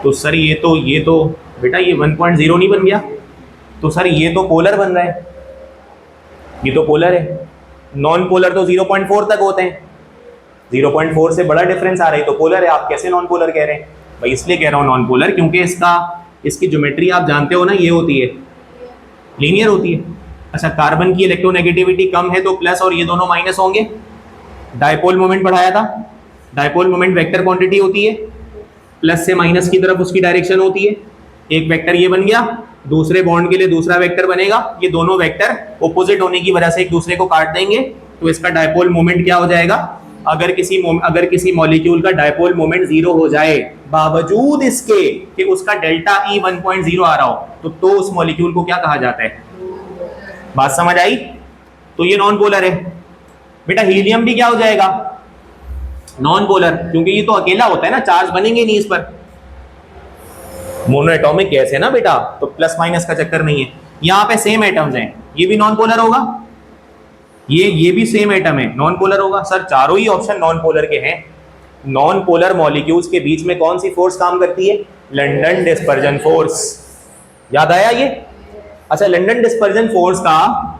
तो सर ये तो बेटा ये 1.0 नहीं बन गया, तो सर ये तो पोलर बन रहा है, ये तो पोलर है। नॉन पोलर तो 0.4 तक होते हैं, 0.4 से बड़ा डिफरेंस आ रहा है तो पोलर है। आप कैसे नॉन पोलर कह रहे हैं? भाई इसलिए कह रहा हूँ नॉन पोलर क्योंकि इसकी ज्योमेट्री आप जानते हो ना, ये होती है लीनियर होती है। अच्छा, कार्बन की इलेक्ट्रोनेगेटिविटी कम है तो प्लस और ये दोनों माइनस होंगे। डायपोल मोमेंट पढ़ाया था, डायपोल मोमेंट वेक्टर क्वांटिटी होती है, प्लस से माइनस की तरफ उसकी डायरेक्शन होती है। एक वेक्टर ये बन गया, दूसरे बॉन्ड के लिए दूसरा वेक्टर बनेगा, ये दोनों वेक्टर ऑपोजिट होने की वजह से एक दूसरे को काट देंगे, तो इसका डायपोल मोमेंट क्या हो जाएगा? अगर किसी मॉलिक्यूल का डायपोल मोमेंट 0 हो जाए बावजूद इसके कि उसका डेल्टा E 1.0 आ रहा हो, तो उस मॉलिक्यूल को क्या कहा जाता है? बात समझ आई? तो ये नॉन पोलर है। बेटा हीलियम भी क्या हो जाएगा? नॉन पोलर, क्योंकि ये तो अकेला होता है ना, चार्ज बनेंगे नहीं इस पर। मोनोएटॉमिक गैस है ना बेटा, तो प्लस माइनस का चक्कर नहीं है। यहाँ पे सेम एटम्स हैं, ये भी नॉन पोलर होगा, ये भी सेम एटम है, नॉन पोलर होगा। सर चारों ही ऑप्शन नॉन पोलर के हैं। नॉन पोलर मॉलिक्यूल्स के बीच में कौन सी फोर्स काम करती है? London dispersion force. याद आया ये? अच्छा, लंडन डिस्पर्जन फोर्स का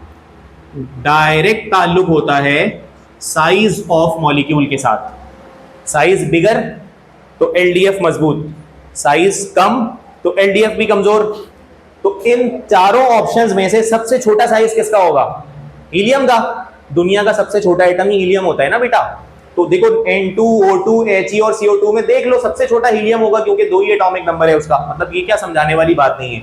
डायरेक्ट ताल्लुक होता है साइज ऑफ मॉलिक्यूल के साथ। साइज बिगर तो एलडीएफ मजबूत, साइज कम तो एलडीएफ भी कमजोर। तो इन चारों ऑप्शंस में से सबसे छोटा साइज किसका होगा? हीलियम का। दुनिया का सबसे छोटा एटम ही हीलियम होता है ना बेटा। तो देखो N2, O2, He और CO2 में देख लो सबसे छोटा हीलियम होगा, क्योंकि 2 ही एटॉमिक नंबर है उसका। मतलब ये क्या समझाने वाली बात नहीं है।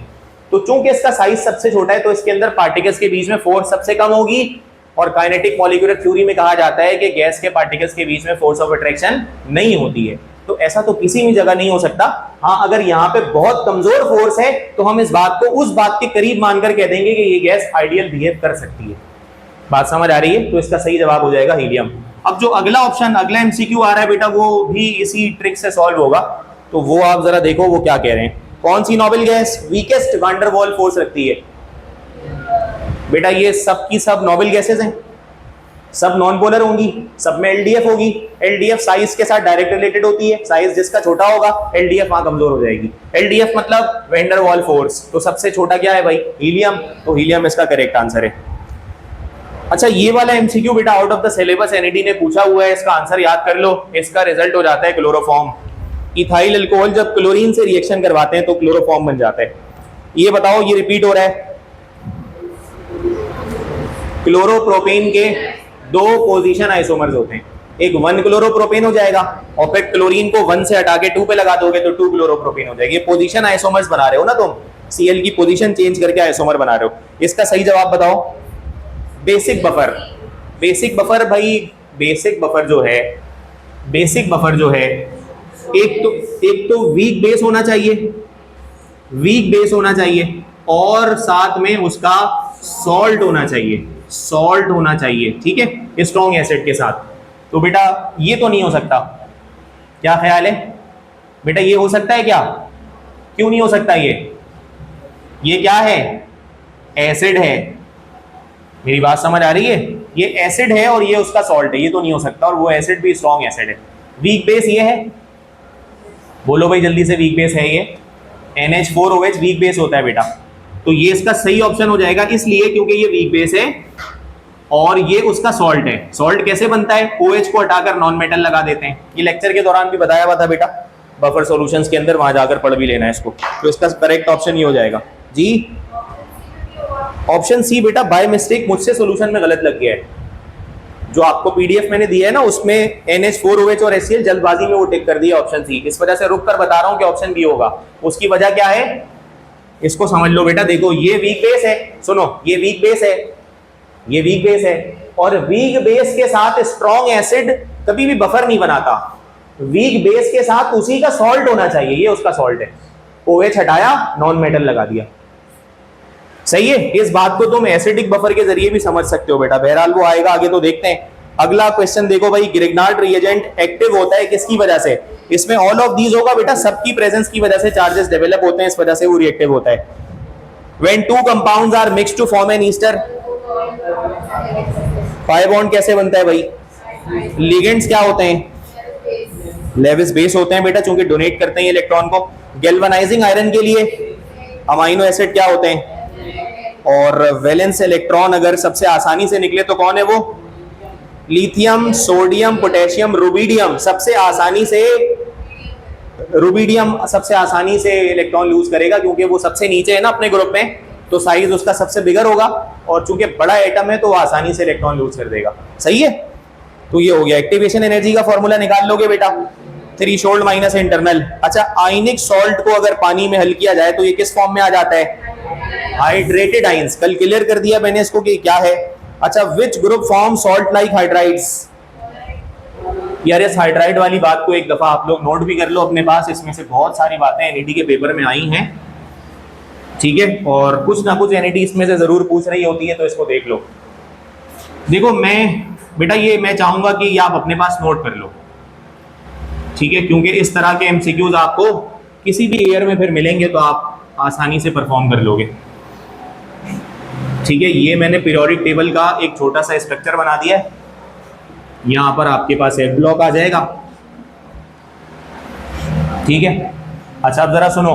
तो चूंकि इसका साइज सबसे छोटा है तो इसके अंदर पार्टिकल्स के बीच में फोर्स सबसे कम होगी। और काइनेटिक मॉलिक्यूलर थ्योरी में कहा जाता है कि गैस के पार्टिकल्स के बीच में फोर्स ऑफ अट्रैक्शन नहीं होती है। तो ऐसा तो किसी भी जगह नहीं हो सकता। हाँ, अगर यहाँ पे बहुत कमजोर फोर्स है तो हम इस बात को उस बात के करीब मानकर कह देंगे कि ये गैस आइडियल बिहेव कर सकती है। बात समझ आ रही है? तो इसका सही जवाब हो जाएगा हीलियम। अब जो अगला ऑप्शन, अगला एमसीक्यू आ रहा है बेटा, वो भी इसी ट्रिक से सॉल्व होगा। तो वो आप जरा देखो वो क्या कह रहे हैं। कौन सी noble gas weakest van der Waals force रखती है? बेटा ये सब की सब नोबेल गैसेज हैं, सब नॉन पोलर होंगी, सब में एलडीएफ होगी। एलडीएफ साइज के साथ डायरेक्ट रिलेटेड होती है, साइज जिसका छोटा होगा एलडीएफ वहां कमजोर हो जाएगी। एलडीएफ मतलब वैन डेर वाल्स फोर्स। तो सबसे छोटा क्या है भाई? हीलियम। तो हीलियम इसका करेक्ट आंसर है। अच्छा ये वाला एमसीक्यू बेटा out of the syllabus NET ने पूछा हुआ है, इसका आंसर याद कर लो। इसका रिजल्ट हो जाता है क्लोरोफॉर्म। इथाइल अल्कोहल जब क्लोरीन से रिएक्शन करवाते हैं तो क्लोरोफॉर्म बन जाता है। ये बताओ, ये रिपीट हो रहा है। क्लोरोप्रोपेन के दो पोजीशन आइसोमर्स होते हैं, एक 1 क्लोरोप्रोपेन हो जाएगा और फिर क्लोरीन को 1 से हटा के 2 पे लगा दोगे तो 2 क्लोरोप्रोपेन हो जाएगी। ये पोजीशन आइसोमर्स बना रहे हो ना तुम, सीएल की पोजीशन चेंज करके आइसोमर बना रहे हो। इसका सही जवाब बताओ। Basic buffer. बेसिक बफर भाई, बेसिक बफर जो है, बेसिक बफर जो है, एक तो वीक बेस होना चाहिए, वीक बेस होना चाहिए, और साथ में उसका सॉल्ट होना चाहिए, सॉल्ट होना चाहिए, ठीक है, स्ट्रॉन्ग एसिड के साथ। तो बेटा ये तो नहीं हो सकता, क्या ख्याल है बेटा, ये हो सकता है क्या? क्यों नहीं हो सकता? ये क्या है? एसिड है। मेरी बात समझ आ रही है? ये एसिड है और ये उसका सॉल्ट है, ये तो नहीं हो सकता। और वो एसिड भी स्ट्रॉन्ग एसिड है। वीक बेस ये है, बोलो भाई जल्दी से, वीक बेस है ये NH4OH वीक बेस होता है बेटा। तो ये इसका सही ऑप्शन हो जाएगा, इसलिए क्योंकि ये वीक बेस है और ये उसका सॉल्ट है। सॉल्ट कैसे बनता है? OH को हटाकर नॉन मेटल लगा देते हैं। ये लेक्चर के दौरान भी बताया हुआ था बेटा, बफर सॉल्यूशंस के अंदर, वहां जाकर पढ़ भी लेना है इसको। तो इसका करेक्ट ऑप्शन ये हो जाएगा जी, ऑप्शन सी बेटा। बाय मिस्टेक मुझसे सॉल्यूशन में गलत लग गया है, जो आपको पीडीएफ मैंने दिया है ना उसमें NH4OH और HCl जल्दबाजी में वो टिक कर दिया ऑप्शन सी। इस वजह से रुक कर बता रहा हूं कि ऑप्शन बी होगा। उसकी वजह क्या है इसको समझ लो बेटा। देखो ये वीक बेस है, सुनो, ये वीक बेस है, ये वीक बेस है, और वीक बेस के साथ स्ट्रॉन्ग एसिड कभी भी बफर नहीं बनाता। वीक बेस के साथ उसी का सॉल्ट होना चाहिए, ये उसका सॉल्ट है। OH हटाया, नॉन मेटल लगा दिया, सही है। इस बात को तुम एसिडिक बफर के जरिए भी समझ सकते हो बेटा। बहरहाल वो आएगा आगे, तो देखते हैं। अगला क्वेश्चन देखो भाई, ग्रिग्नार्ड रिएजेंट एक्टिव होता है किसकी वजह से? इसमें ऑल ऑफ दीज होगा बेटा, सबकी प्रेजेंस की वजह से चार्जेस डेवलप होते हैं, इस वजह से वो रिएक्टिव होता है। When two compounds are mixed to form an ester, pi bond कैसे बनता है भाई? लिगेंड्स क्या होते हैं? लेविस बेस होते हैं बेटा, चूंकि डोनेट करते हैं इलेक्ट्रॉन को। गैल्वेनाइजिंग आयरन के लिए अमाइनो एसिड क्या होते हैं? और वैलेंस इलेक्ट्रॉन अगर सबसे आसानी से निकले तो कौन है वो? Lithium, sodium, potassium, rubidium. सबसे आसानी से रुबिडियम सबसे आसानी से इलेक्ट्रॉन लूज करेगा, क्योंकि वो सबसे नीचे है ना अपने ग्रुप में, तो साइज उसका सबसे बिगर होगा, और चूंकि बड़ा एटम है तो वो आसानी से इलेक्ट्रॉन लूज कर देगा, सही है। तो ये हो गया। एक्टिवेशन एनर्जी का फॉर्मूला निकाल लोगे बेटा, थ्रेशोल्ड माइनस इंटरनल। अच्छा, आयनिक सॉल्ट को अगर पानी में हल किया जाए तो ये किस फॉर्म में आ जाता है? Hydrated ions. कल क्लियर कर दिया मैंने इसको कि क्या है। अच्छा, which group form salt like hydrides? यार इस हाइड्राइड वाली बात को एक दफा आप लोग नोट भी कर लो अपने पास, इसमें से बहुत सारी बातें एनईटी के पेपर में आई हैं, ठीक है, और कुछ ना कुछ एनईटी इसमें से जरूर पूछ रही होती है, तो इसको देख लो। देखो बेटा ये मैं चाहूंगा कि ये आप अपने पास नोट कर लो, ठीक है, क्योंकि इस तरह के एमसीक्यूज आपको किसी भी ईयर में फिर मिलेंगे तो आप आसानी से परफॉर्म कर लोगे, ठीक है। ये मैंने पीरियोडिक टेबल का एक छोटा सा स्ट्रक्चर बना दिया है। यहां पर आपके पास एक ब्लॉक आ जाएगा, ठीक है। अच्छा अब जरा सुनो,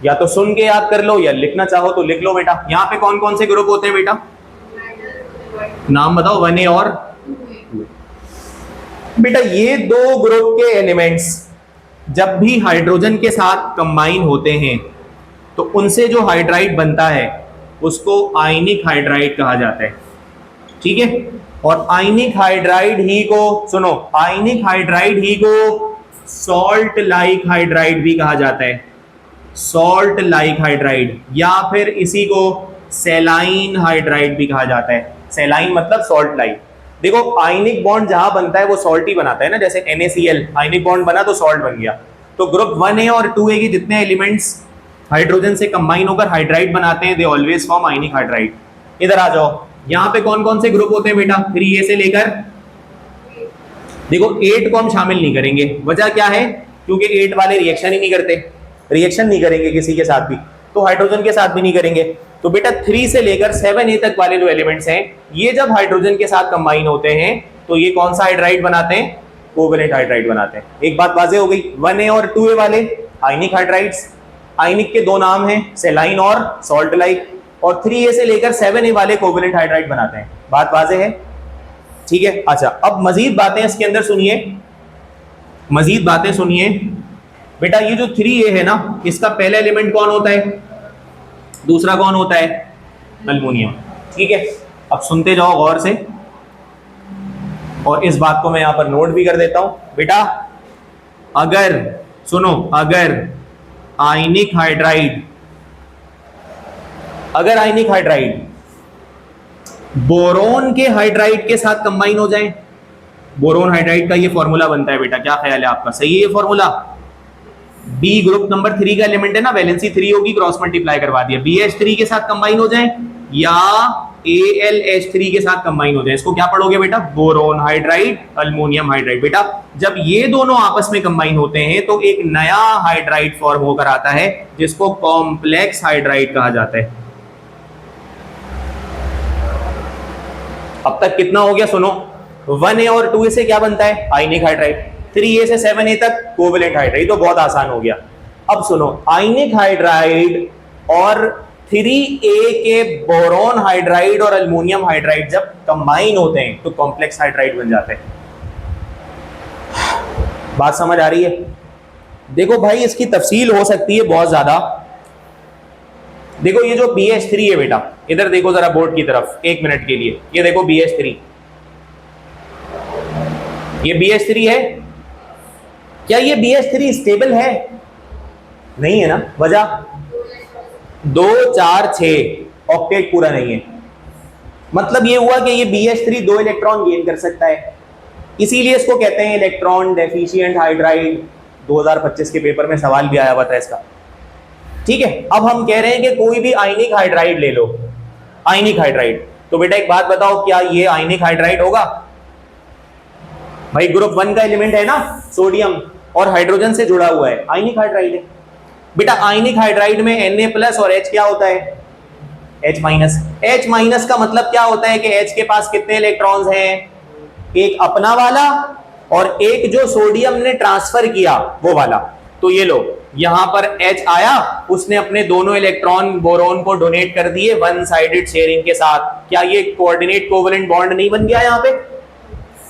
या तो सुन के याद कर लो या लिखना चाहो तो लिख लो बेटा। यहां पे कौन कौन से ग्रुप होते हैं बेटा? नाम बताओ, 1A और बेटा ये दो ग्रुप के एलिमेंट्स जब भी हाइड्रोजन के साथ कंबाइन होते हैं तो उनसे जो हाइड्राइड बनता है उसको आयनिक हाइड्राइड कहा जाता है, ठीक है। और आयनिक हाइड्राइड ही को, सुनो, आयनिक हाइड्राइड ही को सॉल्ट लाइक हाइड्राइड भी कहा जाता है, सॉल्ट लाइक हाइड्राइड, या फिर इसी को सेलाइन हाइड्राइड भी कहा जाता है। सेलाइन मतलब सॉल्ट लाइक। देखो आयनिक बॉन्ड जहां बनता है वो सॉल्ट ही बनाता है ना, जैसे NaCl आयनिक बॉन्ड बना तो सॉल्ट बन गया। तो ग्रुप 1A और 2A के जितने एलिमेंट्स हाइड्रोजन से कंबाइन होकर हाइड्राइड बनाते हैं, they always form ionic hydride. इधर आ जाओ, यहाँ पे कौन कौन से ग्रुप होते हैं बेटा? 3A से लेकर, देखो 8 को हम शामिल नहीं करेंगे, वजह क्या है? क्योंकि 8 वाले रिएक्शन ही नहीं करते, रिएक्शन नहीं करेंगे किसी के साथ भी, तो हाइड्रोजन के साथ भी नहीं करेंगे। तो बेटा 3 से लेकर 7A तक वाले जो एलिमेंट्स हैं, ये जब हाइड्रोजन के साथ कंबाइन होते हैं तो ये कौन सा हाइड्राइड बनाते हैं? कोवेलेंट हाइड्राइड बनाते हैं। एक बात वाज़ेह हो गई। 1A और 2A वाले आयनिक हाइड्राइड्स, आयनिक के दो नाम हैं, सेलाइन और सॉल्ट लाइक, और 3A से लेकर 7A वाले कोवेलेंट हाइड्राइड बनाते हैं। बात वाज़ेह है? ठीक है। अच्छा, अब मजीद बातें इसके अंदर सुनिए, मजीद बातें सुनिए बेटा। ये जो 3A है ना, इसका पहला एलिमेंट कौन होता है, दूसरा कौन होता है, अल्मोनियम। ठीक है, अब सुनते जाओ गौर से, और इस बात को मैं यहां पर नोट भी कर देता हूं बेटा। अगर सुनो, अगर आयनिक हाइड्राइड बोरोन के हाइड्राइड के साथ कंबाइन हो जाए, बोरोन हाइड्राइड का ये फॉर्मूला बनता है बेटा, क्या ख्याल है आपका, सही है ये फॉर्मूला? बी ग्रुप नंबर 3 का एलिमेंट है ना, वैलेंसी 3 होगी, क्रॉस मल्टीप्लाई करवा दिया, BH3 के साथ कंबाइन हो जाए या AlH3 के साथ कंबाइन हो जाए, इसको क्या पढ़ोगे बेटा, बोरोन हाइड्राइड, अल्मोनियम हाइड्राइड। बेटा जब ये दोनों आपस में कंबाइन होते हैं तो एक नया हाइड्राइड फॉर्म होकर आता है जिसको कॉम्प्लेक्स हाइड्राइड कहा जाता है। अब तक कितना हो गया, सुनो, 1A और 2A से क्या बनता है, आयनिक हाइड्राइड, 3A से 7A तक कोवेलेंट हाइड्राइड, तो बहुत आसान हो गया। अब सुनो, आयनिक हाइड्राइड और 3A के बोरोन हाइड्राइड और अल्मोनियम हाइड्राइड जब कंबाइन होते हैं तो कॉम्प्लेक्स हाइड्राइड बन जाते हैं। बात समझ आ रही है? देखो भाई, इसकी तफसील हो सकती है बहुत ज्यादा। देखो ये जो BH3 है बेटा, इधर देखो जरा बोर्ड की तरफ एक मिनट के लिए, ये देखो BH3, ये BH3 है। क्या ये BH3 स्टेबल है? नहीं है ना। वजह 2 4 6 ऑक्टेट पूरा नहीं है। मतलब ये हुआ कि ये BH3 2 इलेक्ट्रॉन गेन कर सकता है, इसीलिए इसको कहते हैं इलेक्ट्रॉन डेफिशिएंट हाइड्राइड। 2025 के पेपर में सवाल भी आया हुआ था इसका। ठीक है, अब हम कह रहे हैं कि कोई भी आयनिक हाइड्राइड ले लो, आयनिक हाइड्राइड, तो बेटा एक बात बताओ, क्या ये आयनिक हाइड्राइड होगा? भाई ग्रुप 1 का एलिमेंट है ना, सोडियम, और हाइड्रोजन से जुड़ा हुआ है, आयनिक हाइड्राइड है। बेटा आयनिक हाइड्राइड में Na+ और H क्या होता है, H-। H- का मतलब क्या होता है कि H के पास कितने इलेक्ट्रॉन्स हैं, एक अपना वाला और एक जो सोडियम ने ट्रांसफर किया वो वाला। तो ये लो, यहां पर H आया, उसने अपने दोनों इलेक्ट्रॉन बोरोन को डोनेट कर दिए वन साइडेड शेयरिंग के साथ। क्या ये कोऑर्डिनेट कोवेलेंट बॉन्ड नहीं बन गया यहां पे?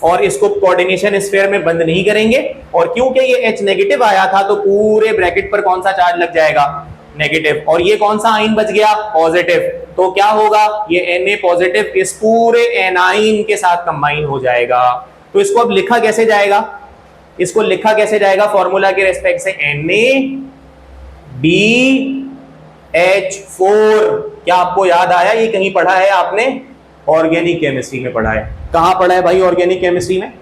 और इसको कोऑर्डिनेशन स्फीयर में बंद नहीं करेंगे, और क्योंकि ये H नेगेटिव आया था तो पूरे ब्रैकेट पर कौन सा चार्ज लग जाएगा, नेगेटिव, और ये कौन सा आयन बच गया, पॉजिटिव। तो क्या होगा, ये Na पॉजिटिव इस पूरे एनाइन के साथ कंबाइन हो जाएगा। तो इसको अब लिखा कैसे जाएगा, इसको लिखा कैसे जाएगा फॉर्मूला के रेस्पेक्ट से, NaBH4। क्या आपको याद आया, ये कहीं पढ़ा है आपने, ऑर्गेनिक केमिस्ट्री में पढ़ा है। कहां पढ़ा है भाई ऑर्गेनिक केमिस्ट्री में?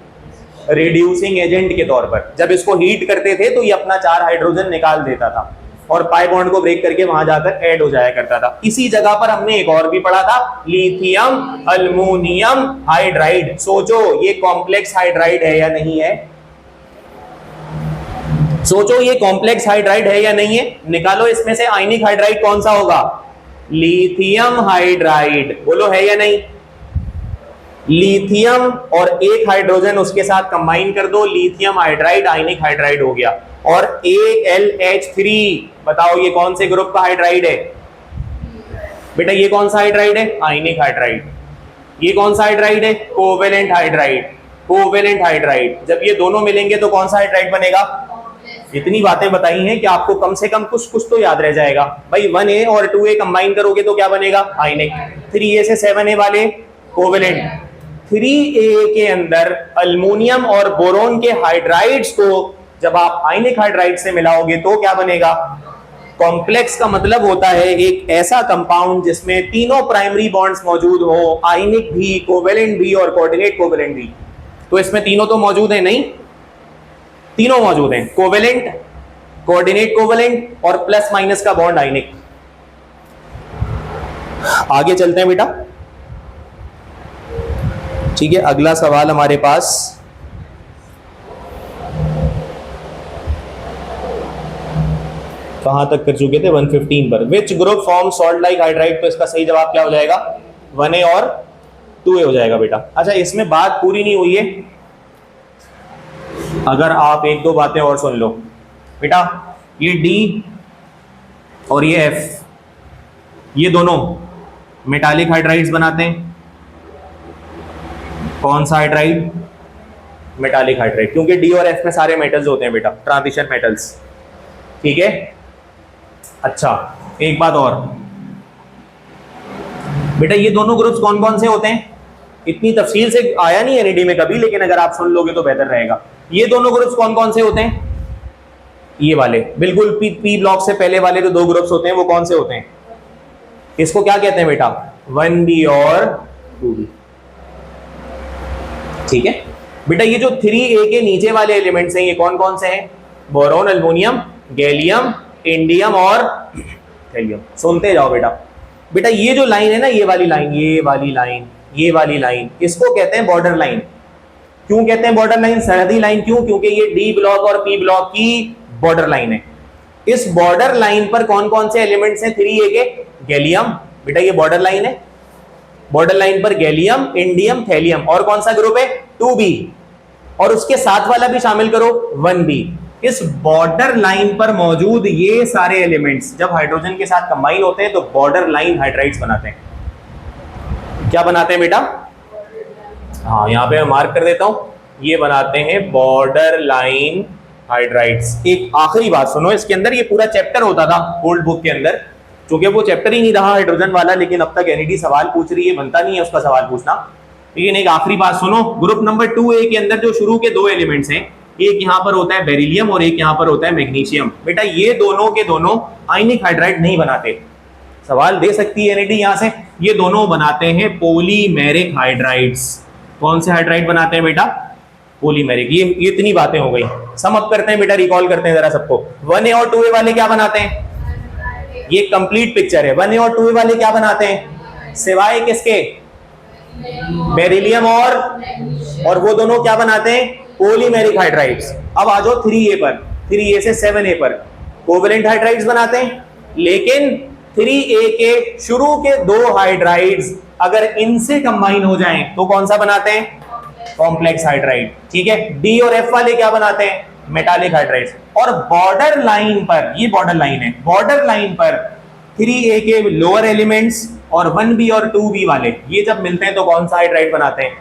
रिड्यूसिंग एजेंट के तौर पर। जब इसको हीट करते थे तो ये अपना 4 हाइड्रोजन निकाल देता था और पाई बॉन्ड को ब्रेक करके वहां जाकर ऐड हो जाया करता था। इसी जगह पर हमने एक और भी पढ़ा था, लिथियम अल्मोनियम हाइड्राइड। सोचो ये कॉम्प्लेक्स हाइड्राइड है या नहीं है, सोचो ये कॉम्प्लेक्स हाइड्राइड है या नहीं है। निकालो इसमें से आयनिक हाइड्राइड कौन सा होगा, लिथियम हाइड्राइड। बोलो है या नहीं, लिथियम और एक हाइड्रोजन उसके साथ कंबाइन कर दो, लिथियम हाइड्राइड आयनिक हाइड्राइड हो गया। और AlH3, बताओ ये कौन से ग्रुप का हाइड्राइड है बेटा, ये कौन सा हाइड्राइड है, आयनिक हाइड्राइड। ये कौन सा हाइड्राइड है, कोवेलेंट हाइड्राइड। कोवेलेंट हाइड्राइड, जब ये दोनों मिलेंगे तो कौन सा हाइड्राइड बनेगा। इतनी बातें बताई हैं कि आपको कम से कम कुछ कुछ तो याद रह जाएगा भाई। 1A और 2A कंबाइन करोगे तो क्या बनेगा, आयनिक। 3A से 7A वाले कोवेलेंट। 3A के अंदर अल्मोनियम और बोरोन के हाइड्राइड्स को जब आप आयनिक हाइड्राइड से मिलाओगे तो क्या बनेगा, कॉम्प्लेक्स का मतलब होता है एक ऐसा कंपाउंड जिसमें तीनों प्राइमरी बॉन्ड्स मौजूद हो, आयनिक भी, कोवेलेंट भी और कोऑर्डिनेट कोवेलेंट भी। तो इसमें तीनों तो मौजूद है नहीं, तीनों मौजूद हैं, कोवेलेंट, कोऑर्डिनेट कोवेलेंट और प्लस माइनस का बॉन्ड आयनिक। आगे चलते हैं बेटा। ठीक है, अगला सवाल हमारे पास, कहां तक कर चुके थे, 115 पर। Which group form salt like hydride. तो इसका सही जवाब क्या हो जाएगा, 1A और 2A हो जाएगा बेटा। अच्छा, इसमें बात पूरी नहीं हुई है, अगर आप एक दो बातें और सुन लो बेटा। ये D और ये F, ये दोनों मेटालिक हाइड्राइड्स बनाते हैं। कौन सा हाइड्राइड? मेटालिक हाइड्राइड, क्योंकि डी और एफ में सारे मेटल्स होते हैं बेटा, ट्रांजिशन मेटल्स। ठीक है। अच्छा, एक बात और बेटा, ये दोनों ग्रुप्स कौन कौन से होते हैं? इतनी तफसील से आया नहीं एनईडी में कभी, लेकिन अगर आप सुन लोगे तो बेहतर रहेगा। ये दोनों ग्रुप्स कौन कौन से होते हैं? ये वाले बिल्कुल पी ब्लॉक से पहले वाले जो दो ग्रुप्स होते हैं वो कौन से होते हैं? इसको क्या कहते हैं बेटा? 1b और 2b। ठीक है बेटा, ये जो 3a के नीचे वाले एलिमेंट्स हैं ये कौन कौन से हैं? बोरोन, अल्मोनियम, गैलियम, इंडियम और थैलियम। सुनते जाओ बेटा। बेटा ये जो लाइन है ना, ये वाली लाइन, ये वाली लाइन, ये वाली लाइन, इसको कहते हैं बॉर्डर लाइन। क्यों कहते हैं बॉर्डर लाइन, सरहदी लाइन? क्यों? क्योंकि ये डी ब्लॉक और पी ब्लॉक की बॉर्डर लाइन है। इस बॉर्डर लाइन पर कौन कौन से एलिमेंट्स हैं 3a के? गैलियम, बेटा ये बॉर्डर लाइन है। बॉर्डर लाइन पर गैलियम, इंडियम, थैलियम, और कौन सा ग्रुप है? 2b, और उसके साथ वाला भी शामिल करो 1b। इस बॉर्डर लाइन पर मौजूद ये सारे एलिमेंट्स जब हाइड्रोजन के साथ कंबाइन होते हैं तो बॉर्डर लाइन हाइड्राइड्स बनाते हैं। क्या बनाते हैं बेटा? हाँ, यहां पे मैं मार्क कर देता हूं, ये बनाते हैं बॉर्डर लाइन हाइड्राइड्स। एक आखिरी बात सुनो, इसके अंदर ये पूरा चैप्टर होता था ओल्ड बुक के अंदर, क्योंकि वो चैप्टर ही नहीं रहा हाइड्रोजन वाला, लेकिन अब तक एनईडी सवाल पूछ रही है, बनता नहीं है उसका सवाल पूछना। लेकिन एक आखिरी बात सुनो, ग्रुप नंबर 2a के अंदर जो शुरू के दो एलिमेंट्स हैं, एक यहाँ पर होता है बेरिलियम और एक यहाँ पर होता है मैग्नीशियम। बेटा ये दोनों के दोनों आयनिक हाइड्राइड नहीं बनाते। सवाल दे सकती है एनईडी यहाँ से। ये दोनों बनाते हैं पॉलीमेरिक हाइड्राइड्स। कौन से हाइड्राइड बनाते हैं बेटा? पॉलीमेरिक। ये इतनी बातें हो गई, सम अप करते हैं बेटा, रिकॉल करते हैं जरा सबको। 1a और 2a वाले क्या बनाते हैं? ये कंप्लीट पिक्चर है। 1a और 2a वाले क्या बनाते हैं? सिवाय किसके? बेरिलियम और वो दोनों क्या बनाते हैं? Polymeric hydrides. अब आ जाओ 3a पर, 3a से 7a पर कोवेलेंट हाइड्राइड्स बनाते हैं, लेकिन 3a के शुरू के दो हाइड्राइड्स अगर इनसे कंबाइन हो जाएं तो कौन सा बनाते हैं? Complex hydride. ठीक है। डी और एफ वाले क्या बनाते हैं? Metallic hydrides. और बॉर्डर लाइन पर, ये बॉर्डर लाइन है, बॉर्डर लाइन पर 3a के लोअर एलिमेंट्स और 1b और 2b वाले ये जब मिलते हैं तो कौन सा हाइड्राइड बनाते हैं?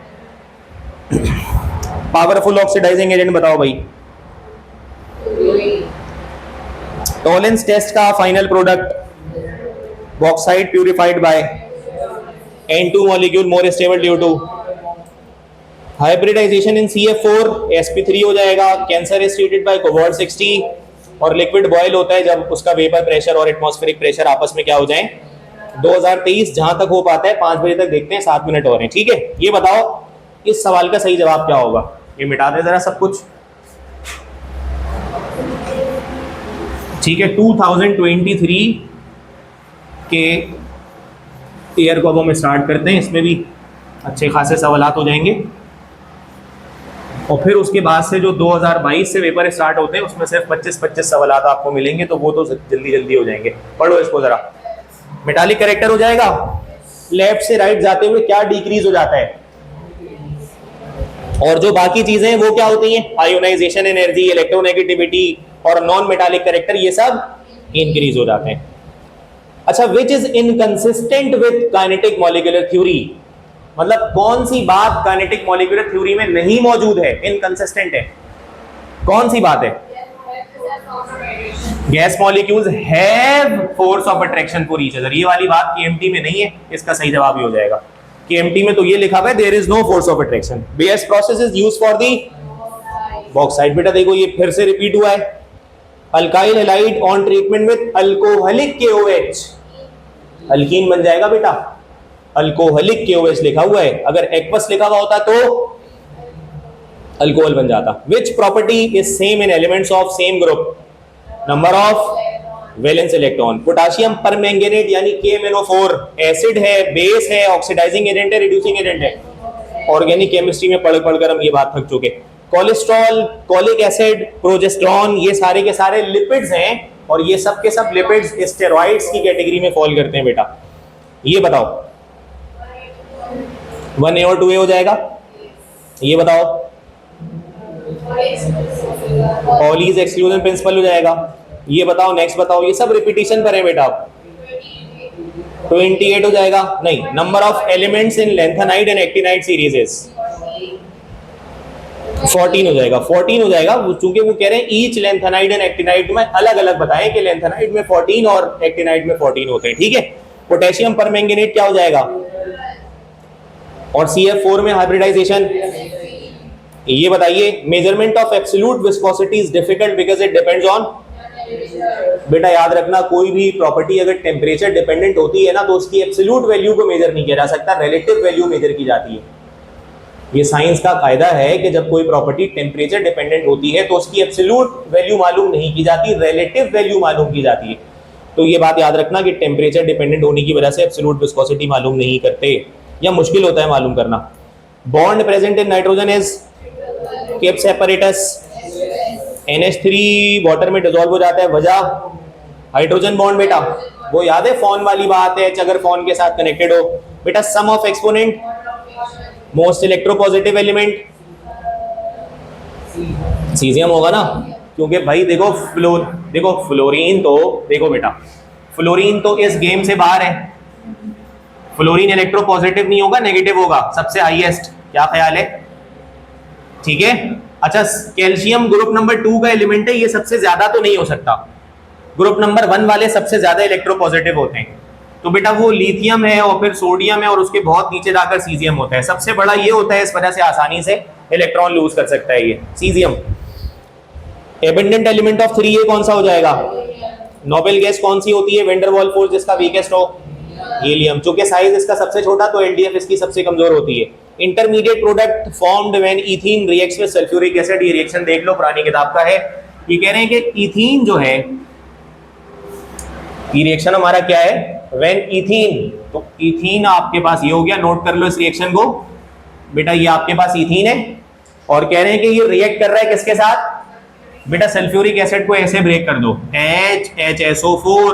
पावरफुल ऑक्सीडाइजिंग एजेंट बताओ भाई। टॉलेंस टेस्ट का final product bauxite purified by N2 molecule more stable due to hybridisation in CF4 sp3 हो जाएगा। Cancer is treated by cobalt 60 और लिक्विड बॉयल होता है जब उसका वेपर प्रेशर और एटमॉस्फेरिक प्रेशर आपस में क्या हो जाए? 2023 जहां तक हो पाता है 5 बजे तक देखते हैं, 7 मिनट और हैं। ठीक है। ये बताओ इस सवाल का सही जवाब क्या होगा? ये मिटा दे जरा सब कुछ। ठीक है। 2023 के ईयर को अब हम स्टार्ट करते हैं, इसमें भी अच्छे खासे सवालात हो जाएंगे। और फिर उसके बाद से जो 2022 से पेपर स्टार्ट होते हैं उसमें सिर्फ 25-25 सवालात आपको मिलेंगे, तो वो तो जल्दी जल्दी हो जाएंगे। पढ़ो इसको जरा। मेटालिक कैरेक्टर हो जाएगा। लेफ्ट से राइट जाते हुए क्या डिक्रीज हो जाता है? और जो बाकी चीजें हैं वो क्या होती हैं? आयोनाइजेशन एनर्जी, इलेक्ट्रोनेगेटिविटी और नॉन मेटालिक कैरेक्टर, ये सब इंक्रीज हो जाते हैं। अच्छा, which is inconsistent with kinetic molecular theory, मतलब कौन सी बात काइनेटिक मॉलिक्यूलर थ्योरी में नहीं मौजूद है, इनकंसिस्टेंट है? कौन सी बात है? Gas molecules have force of attraction for each other. ये वाली बात केएमटी में नहीं है, इसका सही जवाब ही हो जाएगा। केएमटी में तो ये लिखा हुआ है there is no force of attraction. Base process is used for the bauxite. बेटा देखो ये फिर से रिपीट हुआ है। Alkyl halide on treatment with alcoholic KOH, alkene बन जाएगा बेटा। अल्कोहलिक KOH लिखा हुआ है, अगर एक्वस लिखा हुआ होता तो अल्कोहल बन जाता। Which property is same in elements of same group? Number of valence electron. Potassium permanganate यानी KMnO4 एसिड है, बेस है, ऑक्सीडाइजिंग एजेंट है, रिड्यूसिंग एजेंट है। ऑर्गेनिक केमिस्ट्री में पढ़ पढ़कर हम ये बात थक चुके। कोलेस्ट्रॉल, कॉलिक एसिड, प्रोजेस्टेरॉन, ये सारे के सारे लिपिड्स हैं और ये सब के सब लिपिड्स स्टेरॉइड्स की कैटेगरी में फॉल करते हैं बेटा। ये बताओ 1A और 2A हो जाएगा। ये बताओ पॉलीज एक्सक्लूजन प्रिंसिपल हो जाएगा। ये बताओ नेक्स्ट बताओ। ये सब रिपीटिशन पर है बेटा। 28 हो जाएगा, नहीं, number of elements in lanthanide and actinide series is 14 हो जाएगा, 14 हो जाएगा, चूंकि वो कह रहे हैं ईच लैंथेनाइड एंड एक्टिनाइड में अलग अलग बताएं कि लैंथेनाइड में 14 और एक्टिनाइड में 14 होते हैं, ठीक है। पोटेशियम परमैंगनेट क्या हो जाएगा, और CF4 में हाइब्रिडाइजेशन। ये बताइए, measurement of absolute viscosity is difficult because it depends on, बेटा याद रखना कोई भी प्रॉपर्टी अगर टेम्परेचर डिपेंडेंट होती है ना तो उसकी एब्सोल्यूट वैल्यू को मेजर नहीं किया जा सकता, रिलेटिव वैल्यू मेजर की जाती है। ये साइंस का कायदा है कि जब कोई प्रॉपर्टी टेम्परेचर डिपेंडेंट होती है तो उसकी एब्सोल्यूट वैल्यू मालूम नहीं की जाती, रिलेटिव वैल्यू मालूम की जाती है। तो ये बात याद रखना कि टेम्परेचर डिपेंडेंट होने की वजह से एब्सोल्यूट विस्कोसिटी मालूम नहीं करते या मुश्किल होता है मालूम करना। Bond present in nitrogen is caps separates, NH3 water में डिसॉल्व हो जाता है, वजह हाइड्रोजन बॉन्ड। बेटा वो याद है फोन वाली बात है, अगर फोन के साथ कनेक्टेड हो, बेटा sum of exponent most electropositive element caesium होगा ना, क्योंकि भाई देखो फ्लोरीन तो देखो बेटा फ्लोरीन तो इस गेम से बाहर है, फ्लोरीन इलेक्ट्रोपॉजिटिव नहीं होगा, नेगेटिव होगा, सबसे हाईएस्ट, क्या ख्याल है, ठीक है। अच्छा, कैल्शियम ग्रुप नंबर 2 का एलिमेंट है, ये सबसे ज्यादा तो नहीं हो सकता, ग्रुप नंबर 1 वाले सबसे ज्यादा इलेक्ट्रोपॉजिटिव होते हैं, तो बेटा वो लिथियम है और फिर सोडियम है और उसके बहुत नीचे जाकर सीजियम होता है, सबसे बड़ा ये होता है, इस वजह से आसानी से इलेक्ट्रॉन लूज कर सकता है ये सीजियम। एबंडेंट एलिमेंट ऑफ 3 ये कौन सा हो जाएगा, नोबेल गैस कौन सी होती है, वेंडर वाल फोर्स जिसका वीकेस्ट हो, हीलियम, चूंकि साइज इसका सबसे छोटा तो एलडीएफ इसकी सबसे कमजोर होती है। Intermediate product formed when ethene reacts with sulphuric acid, ये रिएक्शन देख लो पुरानी किताब का है, ये कह रहे हैं कि इथीन जो है, ये रिएक्शन हमारा क्या है, व्हेन इथीन, तो इथीन आपके पास ये हो गया, नोट कर लो इस रिएक्शन को बेटा, ये आपके पास इथीन है और कह रहे हैं कि ये रिएक्ट कर रहा है किसके साथ, बेटा सल्फ्यूरिक एसिड को ऐसे ब्रेक कर दो, HHSO4,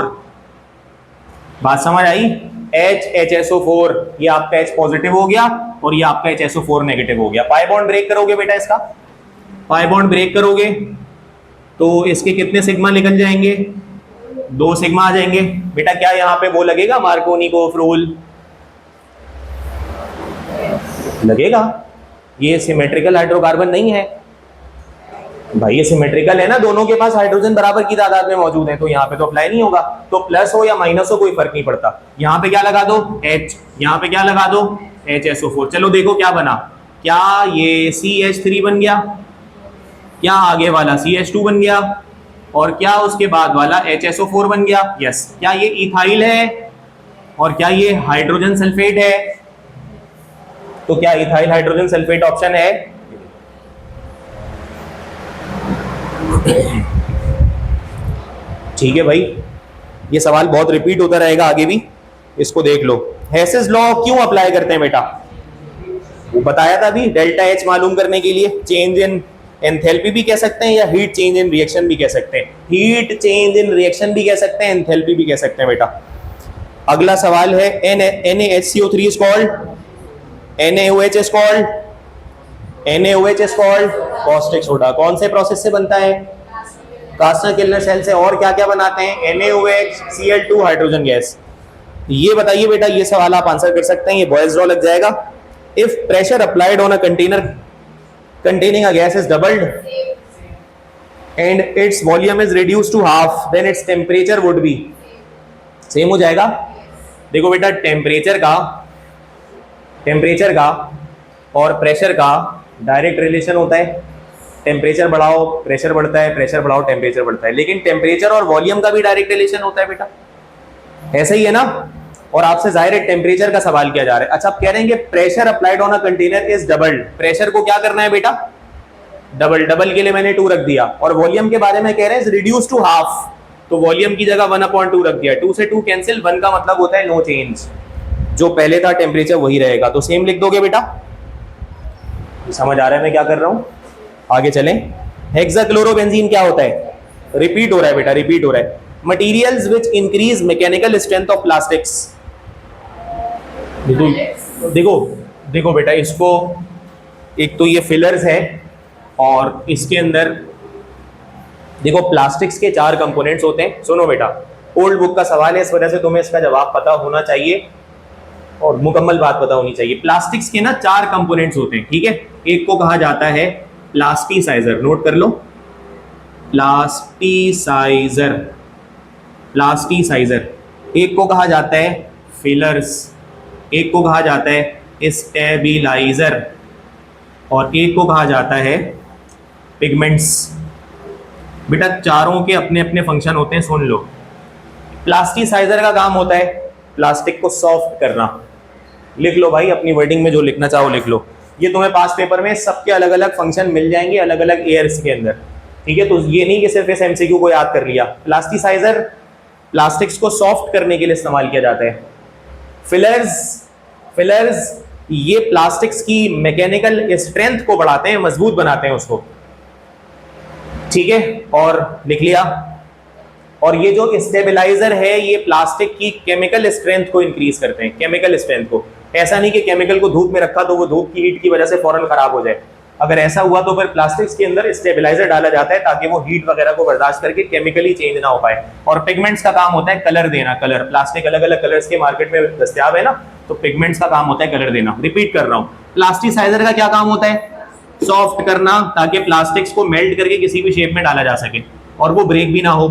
बात समझ आई, HHSO4, ये आपका H पॉजिटिव हो गया और ये आपका HSO4 नेगेटिव हो गया। पाई बॉन्ड ब्रेक करोगे बेटा, इसका पाई बॉन्ड ब्रेक करोगे तो इसके कितने सिग्मा निकल जाएंगे, 2 सिग्मा आ जाएंगे। बेटा क्या यहाँ पे वो लगेगा मार्कोनिकोव रूल, लगेगा, ये सिमेट्रिकल हाइड्रोकार्बन नहीं है भाई, ये सिमेट्रिकल है ना, दोनों के पास हाइड्रोजन बराबर की तादाद में मौजूद है, तो यहाँ पे तो अप्लाई नहीं होगा, तो प्लस हो या माइनस हो कोई फर्क नहीं पड़ता। यहाँ पे क्या लगा दो H, यहाँ पे क्या लगा दो HSO4। चलो देखो क्या बना, क्या ये CH3 बन गया, क्या आगे वाला CH2 बन गया और क्या उसके बाद वाला HSO4 बन गया, यस। क्या ये इथाइल है और क्या ये हाइड्रोजन सल्फेट है, तो क्या इथाइल हाइड्रोजन सल्फेट ऑप्शन है, ठीक है भाई, ये सवाल बहुत रिपीट होता रहेगा आगे भी, इसको देख लो। हेसेस लॉ क्यों अप्लाई करते हैं बेटा, वो बताया था अभी, डेल्टा H मालूम करने के लिए, चेंज इन एंथैल्पी भी कह सकते हैं या हीट चेंज इन रिएक्शन भी कह सकते हैं, हीट चेंज इन रिएक्शन भी कह सकते हैं, एंथैल्पी भी कह सकते हैं बेटा। अगला सवाल है NaHCO3 is called, NaOH is called, NaOH is called caustic soda, कौन से प्रोसेस से बनता है, कास्टर किलर सेल से, और क्या क्या बनाते हैं, NaOH, Cl2 हाइड्रोजन गैस। ये बताइए बेटा, ये सवाल आप आंसर कर सकते हैं, ये बॉयज लॉ लग जाएगा। If pressure applied on a container containing a gas is doubled and its volume is reduced to half, then its temperature would be same हो जाएगा। देखो बेटा टेम्परेचर का और प्रेशर का डायरेक्ट रिलेशन होता है, टेम्परेचर बढ़ाओ प्रेशर बढ़ता है, प्रेशर बढ़ाओ टेम्परेचर बढ़ता है, लेकिन टेम्परेचर और वॉल्यूम का भी डायरेक्ट रिलेशन होता है बेटा, ऐसा ही है ना। और आपसे जाहिर है टेम्परेचर का सवाल किया जा रहा है। अच्छा आप कह रहे हैं कि pressure applied on a container is doubled, pressure को क्या करना है बेटा, डबल के लिए मैंने 2 रख दिया, और वॉल्यूम के बारे में कह रहे हैं रिड्यूस टू हाफ, तो वॉल्यूम की जगह 1/2 रख दिया, 2 से 2 कैंसिल, 1 का मतलब होता है नो चेंज, जो पहले था टेम्परेचर वही रहेगा, तो सेम लिख दोगे बेटा। समझ आ रहा है मैं क्या कर रहा हूं, आगे चलें। हेक्साक्लोरोबेंजीन क्या होता है, रिपीट हो रहा है बेटा, रिपीट हो रहा है। Materials which increase mechanical strength of plastics, देखो बेटा, इसको एक तो ये फिलर्स है और इसके अंदर देखो प्लास्टिक्स के 4 कंपोनेंट्स होते हैं, सुनो बेटा, ओल्ड बुक का सवाल है, इस वजह से तुम्हें इसका जवाब पता होना चाहिए और मुकम्मल बात पता होनी चाहिए। प्लास्टिक्स के ना 4 कंपोनेंट्स होते हैं, ठीक है। एक को कहा जाता है प्लास्टिसाइजर, नोट कर लो, प्लास्टिसाइजर, प्लास्टिसाइजर। एक को कहा जाता है फिलर्स, एक को कहा जाता है स्टेबिलाइजर और एक को कहा जाता है पिगमेंट्स। बेटा चारों के अपने अपने फंक्शन होते हैं, सुन लो। प्लास्टिसाइजर का काम होता है प्लास्टिक को सॉफ्ट करना। लिख लो भाई, अपनी वर्डिंग में जो लिखना चाहो लिख लो। ये तुम्हें पास पेपर में सबके अलग अलग फंक्शन मिल जाएंगे अलग अलग एयर्स के अंदर, ठीक है। तो ये नहीं कि सिर्फ इस एमसीक्यू को याद कर लिया। प्लास्टिसाइजर प्लास्टिक्स को सॉफ्ट करने के लिए इस्तेमाल किया जाता है। फिलर्स, फिलर्स ये प्लास्टिक्स की मैकेनिकल स्ट्रेंथ को बढ़ाते हैं, मजबूत बनाते हैं उसको, ठीक है। और लिख लिया। और ये जो स्टेबलाइजर है ये प्लास्टिक की केमिकल स्ट्रेंथ को इंक्रीज करते हैं, केमिकल स्ट्रेंथ को। ऐसा नहीं कि केमिकल को धूप में रखा तो वो धूप की हीट की वजह से फौरन खराब हो जाए। अगर ऐसा हुआ तो फिर प्लास्टिक्स के अंदर स्टेबलाइजर डाला जाता है ताकि वो हीट वगैरह को बर्दाश्त करके केमिकली चेंज ना हो पाए। और पिगमेंट्स का काम होता है कलर देना, कलर। प्लास्टिक अलग अलग कलर्स के मार्केट में दस्तयाब है ना, तो पिगमेंट्स का काम होता है कलर देना। रिपीट कर रहा हूँ, प्लास्टिसाइजर का क्या काम होता है? सॉफ्ट करना, ताकि प्लास्टिक्स को मेल्ट करके किसी भी शेप में डाला जा सके और वो ब्रेक भी ना हो।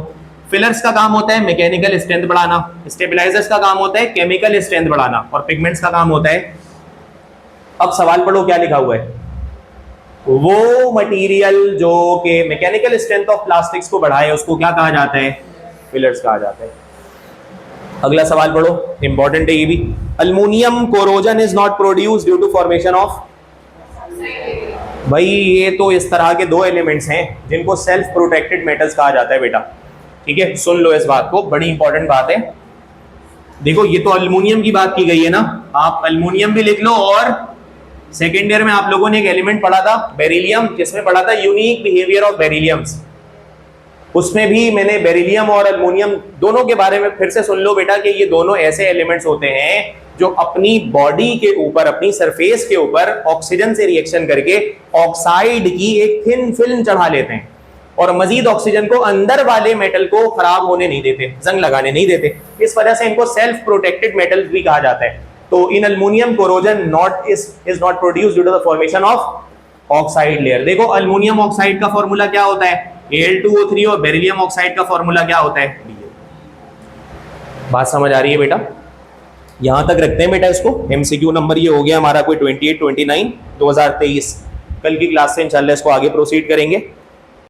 फिलर्स का काम होता है मैकेनिकल स्ट्रेंथ बढ़ाना, स्टेबलाइजर्स का काम होता है केमिकल स्ट्रेंथ बढ़ाना और पिगमेंट्स का काम होता है, अब सवाल पढ़ो क्या लिखा हुआ है, वो मटेरियल जो कि मैकेनिकल स्ट्रेंथ ऑफ प्लास्टिक्स को बढ़ाए उसको क्या कहा जाता है? फिलर्स कहा जाता है। अगला सवाल पढ़ो, इंपॉर्टेंट है ये भी। Aluminium corrosion is not produce due to formation of, भाई ये तो इस तरह के 2 एलिमेंट्स हैं जिनको सेल्फ प्रोटेक्टेड मेटल्स कहा जाता है बेटा, ठीक है। सुन लो इस बात को, बड़ी इंपॉर्टेंट बात है। देखो ये तो अल्युमिनियम की बात की गई है ना, आप अल्युमिनियम भी लिख लो। और सेकेंड ईयर में आप लोगों ने एक एलिमेंट पढ़ा था बेरिलियम, जिसमें पढ़ा था यूनिक बिहेवियर ऑफ बेरिलियम्स। उसमें भी मैंने बेरिलियम और अल्युमिनियम दोनों के बारे में फिर से सुन लो बेटा कि ये दोनों ऐसे एलिमेंट्स होते हैं जो अपनी बॉडी के ऊपर, अपनी सरफेस के ऊपर ऑक्सीजन से रिएक्शन करके ऑक्साइड की एक थिन फिल्म चढ़ा लेते हैं और मजीद ऑक्सीजन को अंदर वाले मेटल को खराब होने नहीं देते, जंग लगाने नहीं देते। इस वजह से इनको सेल्फ प्रोटेक्टेड मेटल भी कहा जाता है। तो in aluminium corrosion not is not produced due to the formation of oxide layer. देखो अल्युमिनियम ऑक्साइड का फॉर्मूला क्या होता है? Al2O3 और बेरिलियम ऑक्साइड का फॉर्मूला क्या होता है? बात समझ आ रही है बेटा? यहां तक रखते हैं बेटा इसको। एमसीक्यू नंबर ये हो गया हमारा कोई 28, 29, 2023। कल की क्लास से इंशाल्लाह इसको आगे प्रोसीड करेंगे।